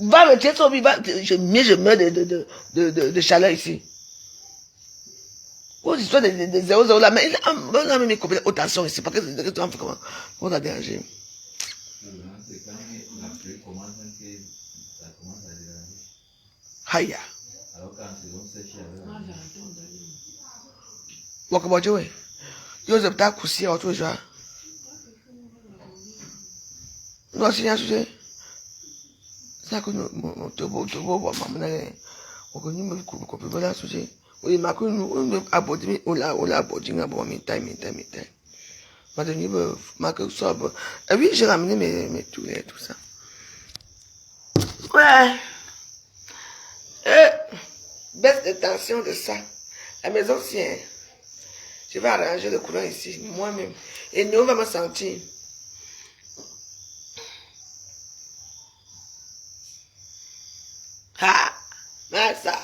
Va me tirer son vivant. Je meurs de chaleur ici. Aux histoires de 0-0 là, mais on a mis combien de tension ici, parce que tu en fais comment? On a dérangé. C'est quand la pluie commence, ça commence à déranger. Aïe. Alors quand c'est comme ça, Wakabojo, oui. Yo, c'est peut-être coussi à autre jour. Non, c'est rien, c'est ça que nous te voyons, maman, on connaît me couper voilà, sujet. Oui, ma cou nous abordé, on l'a abordé, on a bon, time. Madame, ma que ça, et oui, j'ai ramené mes tout ça. Ouais. Baisse de tension de ça. La maison, c'est. Je vais arranger le courant ici, moi-même. Et nous, on va me sentir. Ah, mais ça.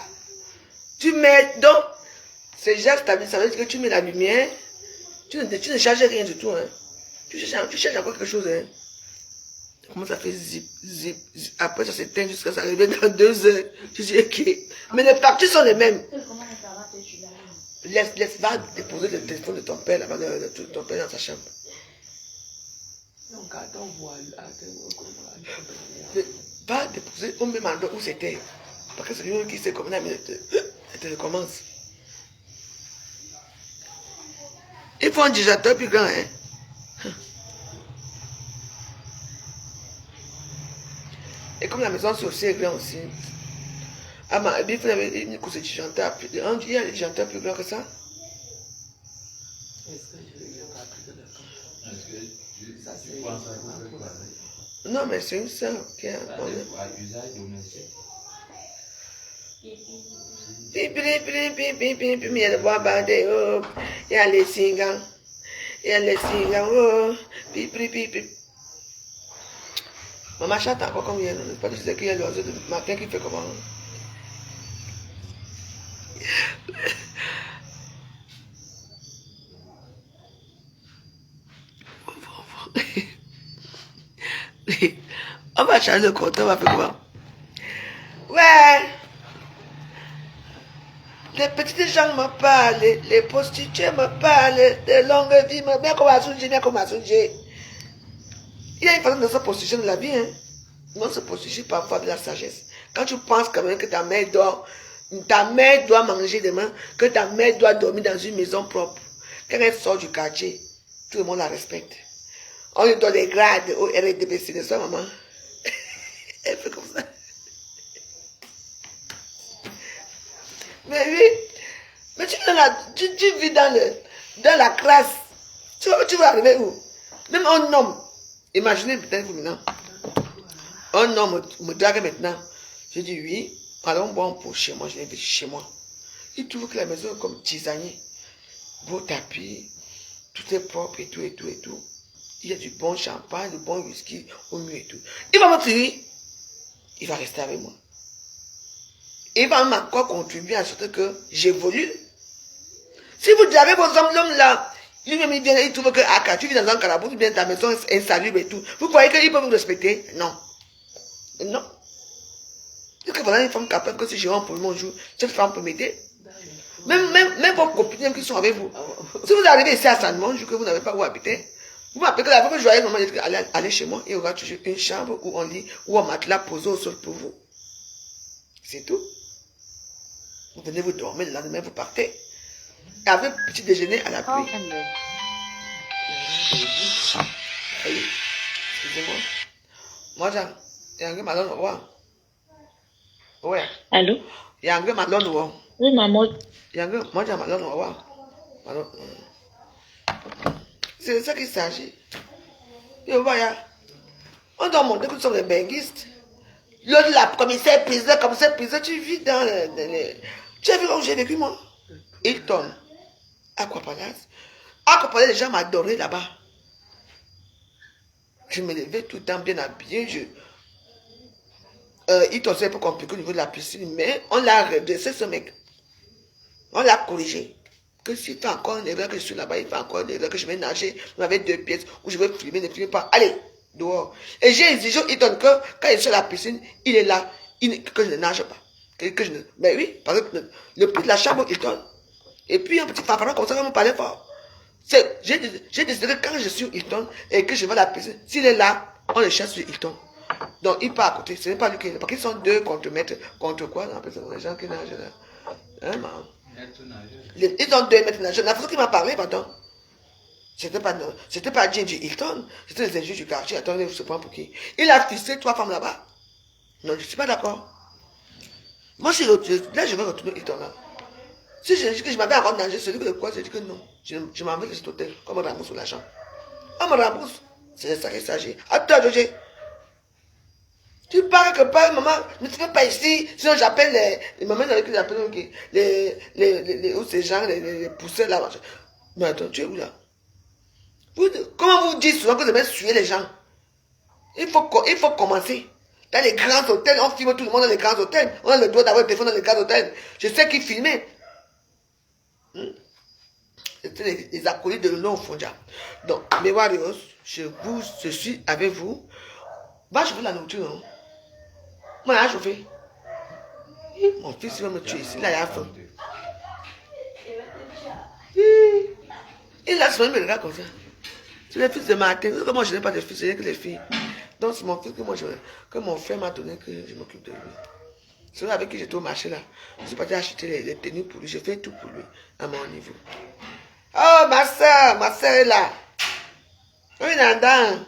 Tu mets donc, c'est déjà stabilisé, ça veut dire que tu mets la lumière, tu ne charges rien du tout. Hein. Tu cherches encore quelque chose. Hein. Comment ça fait zip. Après, ça s'éteint jusqu'à ça arrive dans 2 heures. Tu dis, ok. Mais les factures sont les mêmes. Laisse, va déposer le téléphone de ton père là-bas, de ton père dans sa chambre. Va déposer au même endroit où c'était. Parce que c'est lui qui sait comment elle te commence. Il faut un digitateur plus grand, hein. Et comme la maison c'est aussi grand aussi. Ah, mais il faut une couche de digitanteur. Il y a des digitanteurs plus grands que ça. Est-ce que tu penses à quoi? Non, mais c'est une sœur qui a un problème. À usage domestique. Il y a le bois bandé, oh. Il y a les singans. Oh. Maman chante encore comme il y a, pas que c'est qu'il y a l'oiseau de matin qui fait comment. On va changer le compte, on va faire comment? Ouais. Les petites gens me parlent, les prostituées me parlent, de longue vie, mais bien qu'on va sounger. Il y a une façon de se prostituer dans la vie, hein. On se prostitue parfois de la sagesse. Quand tu penses quand même que ta mère doit manger demain, que ta mère doit dormir dans une maison propre, quand elle sort du quartier, tout le monde la respecte. On lui donne des grades au RDBC de sa maman. Elle fait comme ça. Mais oui, mais tu vis dans la classe. Tu vas arriver où? Même un homme. Imaginez peut-être vous maintenant. Un homme me drague maintenant. Je dis oui, allons boire pour chez moi. Je l'invite chez moi. Il trouve que la maison est comme tisanier. Beau tapis, tout est propre et tout. Il y a du bon champagne, du bon whisky au mieux et tout. Il va me prier. Il va rester avec moi. Et il va même encore contribuer à ce que j'évolue. Si vous avez vos hommes, l'homme là, lui-même il vient, il trouve que ah, tu vis dans un carabou, tu viens dans ta maison, insalubre et tout. Vous croyez qu'il peut vous respecter? Non. Non. Est-ce que voilà une femme capable que si je rentre pour mon jour, cette femme peut m'aider? Même vos copines même qui sont avec vous. Si vous arrivez ici à Saint-Mon, que vous n'avez pas où habiter, vous m'appelez que la fois que joyeuse maman, allez chez moi, il y aura toujours une chambre où on lit, ou un matelas posé au sol pour vous. C'est tout. Vous venez vous dormir, le lendemain vous partez. Et avec petit déjeuner à la Call pluie. ended. Excusez-moi. Moi, il y a un gars malon au revoir. Ouais. Allô? Il y a un gars malon au revoir. Oui, maman. Il y a un gars, moi j'ai malon au revoir. Malon. C'est de ça qu'il s'agit. Et voilà. On doit montrer que nous sommes des benguistes. L'autre, la commissaire priseur, tu vis dans les... Tu as vu où j'ai vécu, moi? Hilton. Aquapalace. Aquapalace, les gens m'adoraient là-bas. Je me levais tout le temps bien habillé. Hilton, c'est un peu compliqué au niveau de la piscine, mais on l'a redressé, ce mec. On l'a corrigé. Que s'il fait encore une erreur que je suis là-bas, il fait encore une erreur que je vais nager, vous avez 2 pièces, ou je vais filmer, ne filmez pas. Allez, dehors. Et j'ai exigé au Hilton que quand il est sur la piscine, il est là, que je ne nage pas. Mais oui, parce que le prix de la chambre Hilton. Et puis un petit fanfaron comme ça va me parler fort. J'ai décidé que quand je suis au Hilton et que je vais à la piscine, s'il est là, on le cherche sur Hilton. Donc il part à côté, ce n'est pas lui qui est là. Parce qu'ils sont 2 contre maîtres, contre quoi, les gens qui nagent là. Hein, maman? Ils ont 2 maîtres nageurs. La façon qu'il m'a parlé, pardon. C'était pas Gingy Hilton, c'était les ingénieurs du quartier. Attendez, je sais pas pour qui. Il a fixé 3 femmes là-bas. Non, je suis pas d'accord. Moi, là, je vais retourner Hilton là. Si je dis que je m'avais encore nagé, celui de quoi, je dis que non. Je m'en vais de cet hôtel, comme on me rembourse l'argent. On me rembourse. C'est ça qu'il s'agit. Attends, José. Tu pars quelque part, maman, ne te fais pas ici, sinon j'appelle les mamans avec qui j'appelle où ces gens, les pousseurs là. Mais attends, tu es où là? Comment vous dites souvent que vous devez suivre les gens? Il faut commencer. Dans les grands hôtels, on filme tout le monde dans les grands hôtels. On a le droit d'avoir le téléphone dans les grands hôtels. Je sais qui filmait. C'était les acolytes de l'Union Fondia. Donc, mes warriors, je suis avec vous. Va chauffer la nourriture. Hein? Moi, j'ai chauffé. Mon fils, il va me tuer ici. Là, il a faim. Il a souvent me regarde comme ça. C'est les fils de Martin. Moi, je n'ai pas de fils, je n'ai que les filles. Donc, c'est mon fils que mon frère m'a donné, que je m'occupe de lui. C'est avec qui j'étais au marché là. Je suis parti acheter les tenues pour lui. Je fais tout pour lui, à mon niveau. Oh, ma soeur est là. Oui, Nanda.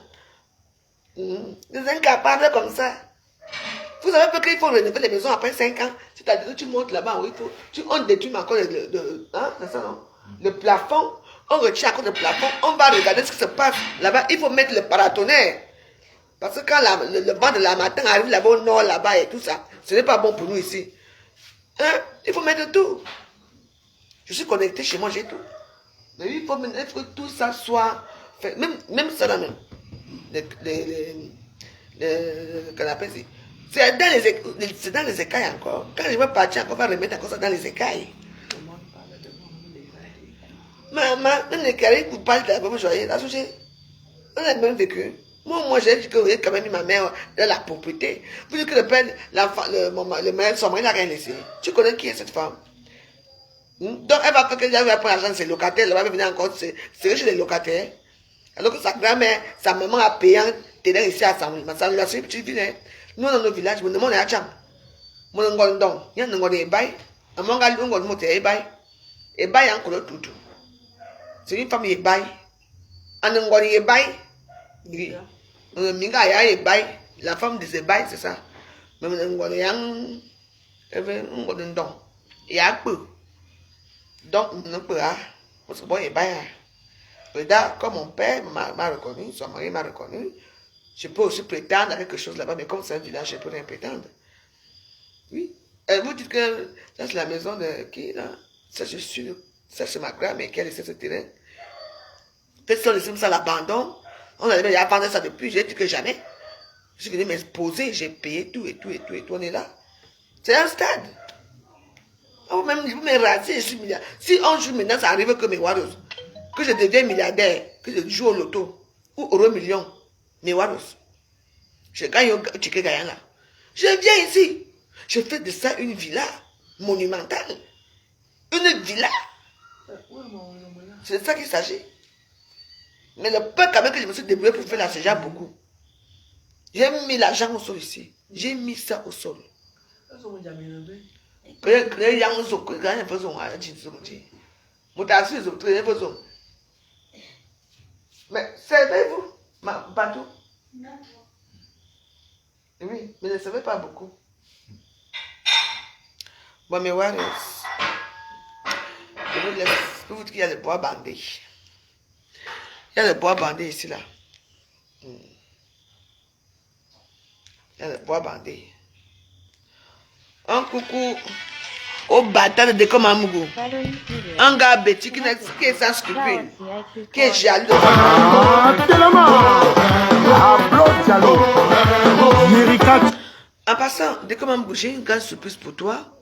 Des incapables comme ça. Vous savez pas qu'il faut rénover les maisons après 5 ans. C'est-à-dire que tu montes là-bas, oui, on détruit encore hein, c'est ça, non? Le plafond. On retire encore le plafond. On va regarder ce qui se passe là-bas. Il faut mettre le paratonnerre. Parce que quand le vent de la matin arrive là-bas au nord, là-bas et tout ça, ce n'est pas bon pour nous ici. Hein? Il faut mettre tout. Je suis connecté chez moi, j'ai tout. Mais il faut que tout ça soit fait. Même ça là même. Qu'on appelle ça. C'est dans les écailles encore. Quand je vais partir encore, on va remettre encore ça dans les écailles. Maman, même les carrés vous parlent de la bonne joyeuse. On a même vécu. Moi, j'ai dit que vous avez quand même mis ma mère dans la propriété. Vous dites que le père, le mari, son mari n'a rien laissé. Tu connais qui est cette femme? Donc, elle va faire qu'elle va prendre l'argent de ses locataires. Elle va venir encore chez les locataires. Alors que sa grand-mère, sa maman a payé un terrain ici à Samoui. Ma soeur, c'est une petite ville. Nous, dans nos villages, nous demandons à Tcham. Nous demandons, il y a un bail. Un manga, nous demandons un bail. Et bail encore tout. C'est une famille bail. Un ngoni bail. Oui. Un minga ya bail. La femme de ce bail, c'est ça. Mais un ngoni yang. Un ngoni don. Il y a peu. Donc, on ne peut pas. Parce que bon, il bail. Regarde, comme mon père m'a reconnu, son mari m'a reconnu, je peux aussi prétendre à quelque chose là-bas, mais comme c'est un village, je peux rien prétendre. Oui. Et vous dites que ça, c'est la maison de qui, là? Ça, je suis. Ça, c'est ma grand-mère qui a laissé ce terrain. Peut-être si on laissait ça à l'abandon, on allait bien vendre ça depuis, j'ai dit que jamais. Je suis venu m'exposer, j'ai payé tout et tout et tout et tout, on est là. C'est un stade. Même, je peux me raser, je suis milliardaire. Si un jour maintenant ça arrive que mes Waros, que je deviens milliardaire, que je joue au loto, ou au million, mes Waros, je gagne au ticket gagnant là. Je viens ici, je fais de ça une villa monumentale. Une villa. C'est de ça qu'il s'agit. Mais le peu quand même que je me suis débrouillé pour faire là, c'est déjà beaucoup. J'ai mis l'argent au sol ici. J'ai mis ça au sol. Mais servez-vous, Batou? Oui, mais ne servez pas beaucoup. Bon, mes warriors, je vous laisse. Je vous dis qu'il y a le bois bandé. Il y a le bois bandé ici, là. Il y a le bois bandé. Un coucou au bâtard de Dekomamougou. Un gars bêti qui est sans scrupule, qui est jaloux. En passant, Dekomamougou, j'ai une grande surprise pour toi.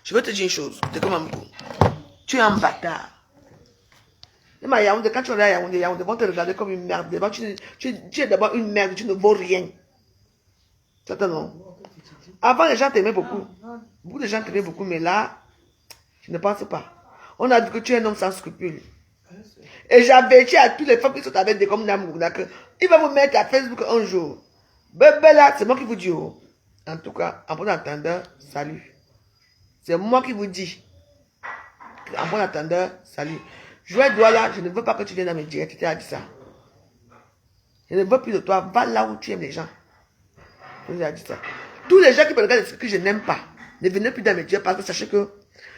Je veux te dire une chose, Dekomamougou. Tu es un bâtard. Quand tu regardes Yaoundé, vont te regarder comme une merde. Tu es d'abord une merde, tu ne vaux rien. Certainement. Avant, les gens t'aimaient beaucoup. Beaucoup de gens t'aimaient beaucoup, mais là, je ne pense pas. On a dit que tu es un homme sans scrupules. Et j'avais dit à toutes les femmes qui sont avec des comme Namouna que il va vous mettre à Facebook un jour. Bébé là, c'est moi qui vous dis. Oh. En tout cas, en bon entendeur, salut. C'est moi qui vous dis. En bon entendeur, salut. Jouer doigt là, je ne veux pas que tu viennes dans mes directs. Tu as dit ça. Je ne veux plus de toi. Va là où tu aimes les gens. Je vous ai dit ça. Tous les gens qui me regardent que je n'aime pas, ne venez plus dans mes directs parce que sachez que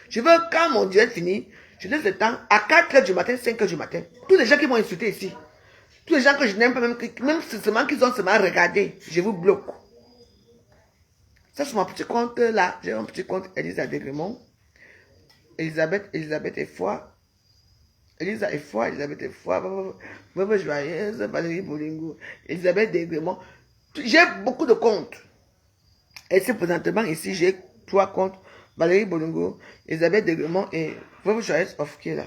je veux, quand mon direct finit, je laisse le temps à 4h du matin, 5h du matin. Tous les gens qui m'ont insulté ici, tous les gens que je n'aime pas, même si seulement qu'ils ont seulement regardé, je vous bloque. Ça, c'est mon petit compte là. J'ai un petit compte Elisa Degremont. Elisabeth et Foi. Elisa et Foi, Elisabeth et Foi. Veuve Joyeuse, Valérie Bolingo, Elisabeth Degremont. J'ai beaucoup de comptes. Et c'est présentement ici, j'ai 3 comptes. Valérie Bolongo, Elisabeth Degremont et Veuve Joyeuse of là.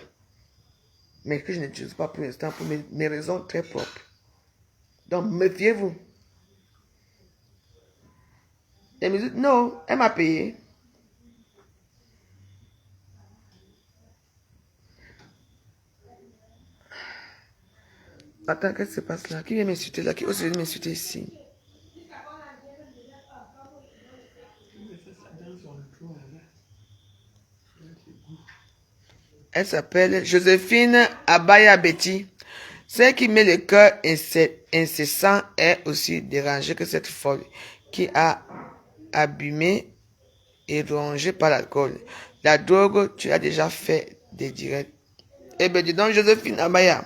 Mais que je n'utilise pas pour l'instant pour mes raisons très propres. Donc, méfiez-vous. Elle me dit, non, elle m'a payé. Attends, qu'est-ce qui se passe là? Qui vient m'insulter là? Qui ose venir m'insulter ici? Elle s'appelle Joséphine Abaya Betty. Celle qui met le cœur incessant est aussi dérangée que cette folle qui a abîmé et rongé par l'alcool. La drogue, tu as déjà fait des directs. Eh bien, dis donc, Joséphine Abaya.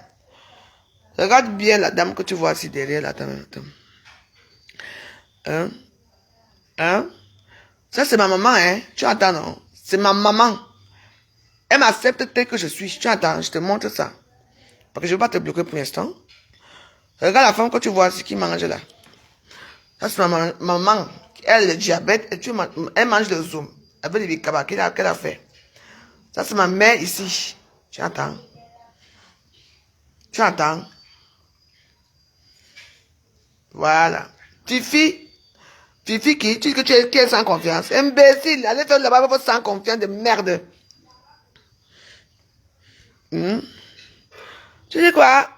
Regarde bien la dame que tu vois ici derrière là. Attends. Ça, c'est ma maman, hein. Tu entends, non? C'est ma maman. Elle m'accepte tel que je suis. Tu entends? Je te montre ça. Parce que je ne veux pas te bloquer pour l'instant. Regarde la femme que tu vois ici qui mange là. Ça, c'est ma maman. Elle a le diabète. Et elle mange le zoom. Avec les bicabas qu'elle a fait. Ça, c'est ma mère ici. Tu entends? Tu entends? Voilà. Fifi qui tu dis que tu es sans confiance. Imbécile. Allez faire là-bas votre sans confiance de merde. Tu dis quoi?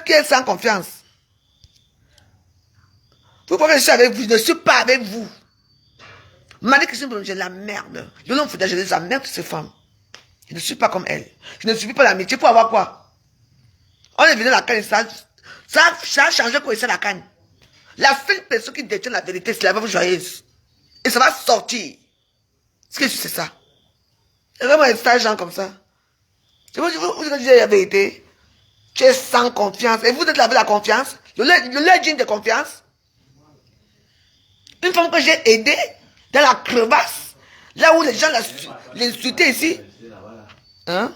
Qui est sans confiance? Vous croyez que je suis avec vous? Je ne suis pas avec vous. Marie-Christine, j'ai la merde. Je ne fous, je les emmerde ces femmes. Je ne suis pas comme elle. Je ne suis pas l'amitié pour avoir quoi? On est venu à la canne, ça a changé quoi, c'est la canne. La seule personne qui détient la vérité, c'est la veuve joyeuse. Et ça va sortir. Est-ce que c'est ça? C'est vraiment un stage gens comme ça. Je vous dis la vérité. Tu es sans confiance. Et vous êtes là avec la confiance. Le lait digne de confiance. Une femme que j'ai aidée dans la crevasse. Là où les gens l'insultaient ici. Hein?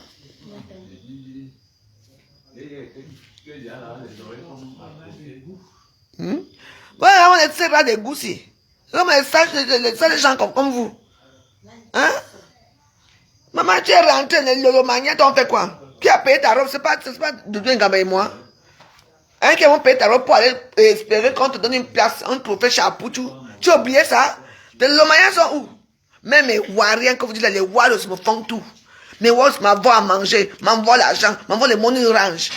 Voilà, on est très des goussis. Comme les gens comme vous. Hein? Maman, tu es rentrée, le Romagna, t'en fais quoi? Qui a payé ta robe? C'est pas Doudou Ngamba et moi. Hein, qui vont payer ta robe pour aller espérer qu'on te donne une place, un trophée Chapoutou. Tu as oublié ça? Les Romagnas sont où? Même mes Wariens, que vous dites là, les Waros me font tout. Mes Waros m'envoient à manger, m'envoient l'argent, m'envoient les money range.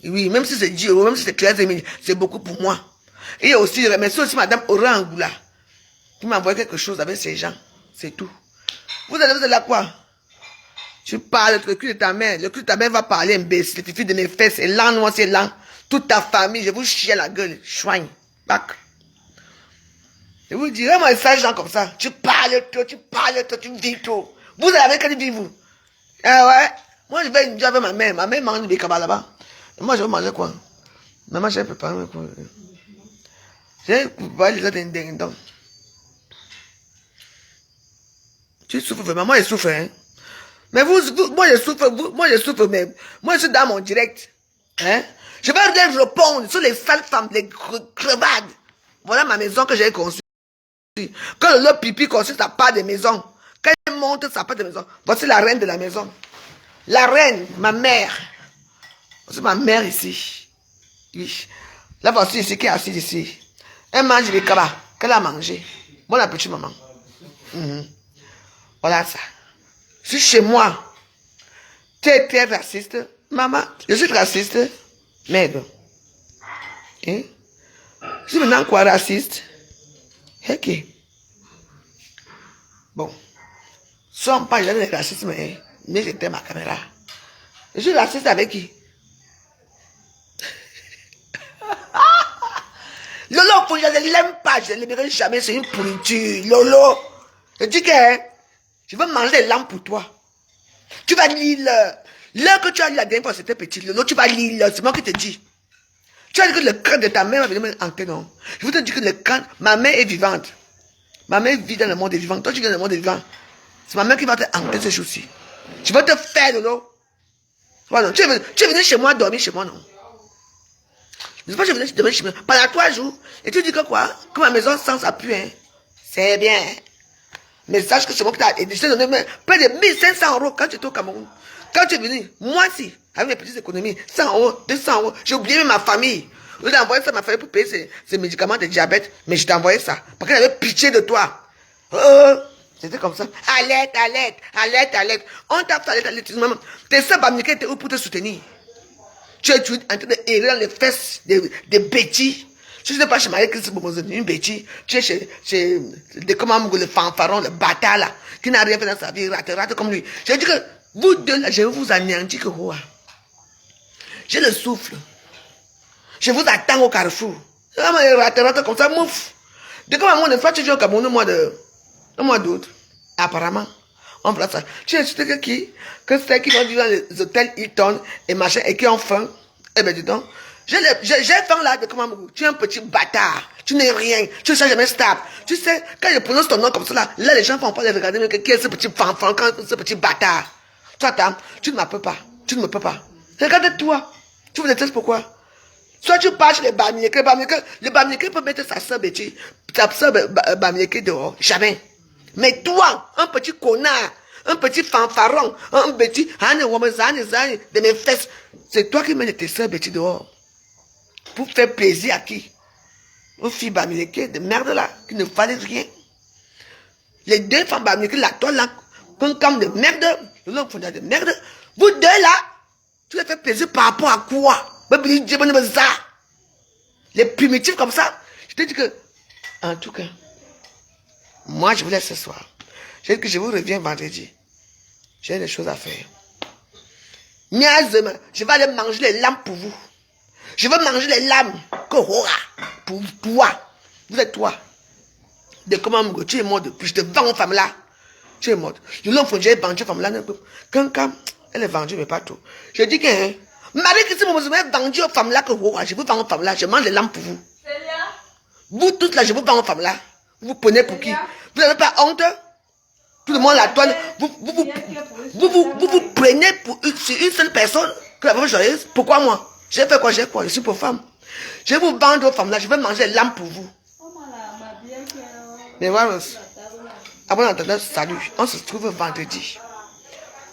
Oui, même si c'est 10 euros, même si c'est 13 000, c'est beaucoup pour moi. Et aussi, je remercie aussi Madame Orangoula qui m'a envoyé quelque chose avec ces gens. C'est tout. Vous allez là quoi? Tu parles, le cul de ta mère. Le cul de ta mère va parler, imbécile. Tu fais de mes fesses. C'est lent, moi, c'est lent. Toute ta famille, je vous chie à la gueule. Chouigne. Bac. Je vous dirai, moi, ça, gens comme ça. Tu parles trop, tu vis trop. Vous avez qu'à vivre, vous. Ah ouais? Moi, je vais une avec ma mère. Ma mère mange des cabas là-bas. Et moi, je vais manger quoi? Maman, j'ai préparé quoi? J'ai préparé les autres dindons. Tu souffres vraiment, moi je souffre, hein. Mais moi je souffre, mais moi je suis dans mon direct. Hein? Je vais répondre sur les sales femmes, les crevades. Voilà ma maison que j'ai construite. Quand le pipi construit sa part de maison, quand il monte sa part de maison, voici la reine de la maison. La reine, ma mère. Voici ma mère ici. Oui. Là voici ici qui est assise ici. Elle mange les cabas qu'elle a mangé. Bon appétit maman. Voilà ça. Je suis chez moi. Tu es très raciste. Maman, je suis raciste. Merde. Hein? Je suis maintenant quoi raciste? Ok. Bon. Sans pas jamais de racisme, hein? Mais j'étais ma caméra. Je suis raciste avec qui? Lolo, je ne l'aime pas. Je ne l'aimerai jamais. C'est une pourriture. Lolo. Je dis que je veux manger les lampes pour toi. Tu vas lire l'heure que tu as lu la dernière fois, c'était petit. Lolo, tu vas lire. C'est moi qui te dis. Tu as dit que le cœur de ta mère va venir me hanter, non? Je veux te dire que le cœur, ma mère est vivante. Ma mère vit dans le monde des vivants. Toi, tu viens dans le monde des vivants. C'est ma mère qui va te hanter ce jour-ci. Je vais te faire, Lolo. Voilà, tu es venu chez moi dormir chez moi, non? Je ne sais pas, je venais dormir chez moi pendant 3 jours. Et tu dis que quoi? Que ma maison sent ça pue, hein? C'est bien. Mais sache que c'est moi qui t'ai aidé. Je t'ai donné près de 1500 € quand tu étais au Cameroun. Quand tu es venu, moi aussi, avec mes petites économies, 100 €, 200 €, j'ai oublié même ma famille. Je t'ai envoyé ça à ma famille pour payer ses médicaments de diabète, mais je t'ai envoyé ça. Parce qu'elle avait pitié de toi. C'était comme ça. Alerte, alerte, alerte, alerte. On tape alerte, alerte. Tes soeurs Bamniké étaient où pour te soutenir? Tu es en train de errer dans les fesses des bêtis. Si tu n'es pas chez Marie-Christ Bomozone, une bêtise, tu es chez le fanfaron, le bâtard là, qui n'a rien fait dans sa vie, rate comme lui. Je dis que vous deux là, je vais vous anéantir que quoi. J'ai le souffle. Je vous attends au carrefour. Rate comme ça, mouf. De comme moi, une fois tu viens au Cameroun au mois d'août, apparemment, on place ça. Tu es sûr que qui? Que c'est qui vont vivre dans les hôtels Hilton et machin, et qui ont faim. Eh ben dis donc. J'ai faim là de comment tu es un petit bâtard. Tu n'es rien. Tu ne sais jamais stable. Tu sais, quand je prononce ton nom comme ça là, les gens vont pas les regarder, mais qui est ce petit fanfan, ce petit bâtard. Toi, tu ne m'appelles pas. Tu ne me peux pas. Regarde-toi. Tu vous détestes pourquoi? Soit tu pars chez les Bamniké. Le Bamniké peut mettre sa soeur Betty, sa soeur Bamniké dehors. Jamais. Mais toi, un petit connard, un petit fanfaron, un petit, de mes fesses, c'est toi qui mets tes soeurs Betty dehors. Pour faire plaisir à qui? Une fille Bamniké de merde là, qui ne valait rien. Les deux femmes Bamniké là, toi là, un camp de merde, l'homme fondé de merde, vous deux là, tu les fais plaisir par rapport à quoi? Les primitifs comme ça, je te dis que, en tout cas, moi je vous laisse ce soir. Je dis que je vous reviens vendredi. J'ai des choses à faire. Je vais aller manger les lames pour vous. Je veux manger les lames que Hora pour toi. Vous êtes toi. De comment tu es mort depuis. Je te vends aux femmes là. Tu es morte. Je l'ai j'ai vendu aux femmes là. Quand elle est vendue, mais pas tout. Je dis que Marie-Christine m'a vendu aux femmes là que Hora. Je vous vends aux femmes là. Je mange les lames pour vous. Vous toutes là, je vous vends aux femmes là. Vous vous prenez pour qui? Vous n'avez pas honte? Tout le monde la toile. Vous prenez pour une seule personne que la femme joyeuse. Pourquoi moi? J'ai fait quoi? J'ai quoi? Je suis pour femme. Je vais vous vendre aux femmes là. Je vais manger l'âme pour vous. Mais voilà. Avant d'entendre salut, on se trouve vendredi.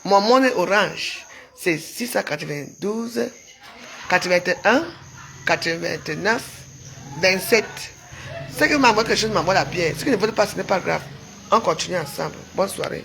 Mon monnaie orange, c'est 692 81 89 27. C'est que maman quelque chose m'envoie la bière. Ce qui ne veut pas, ce n'est pas grave. On continue ensemble. Bonne soirée.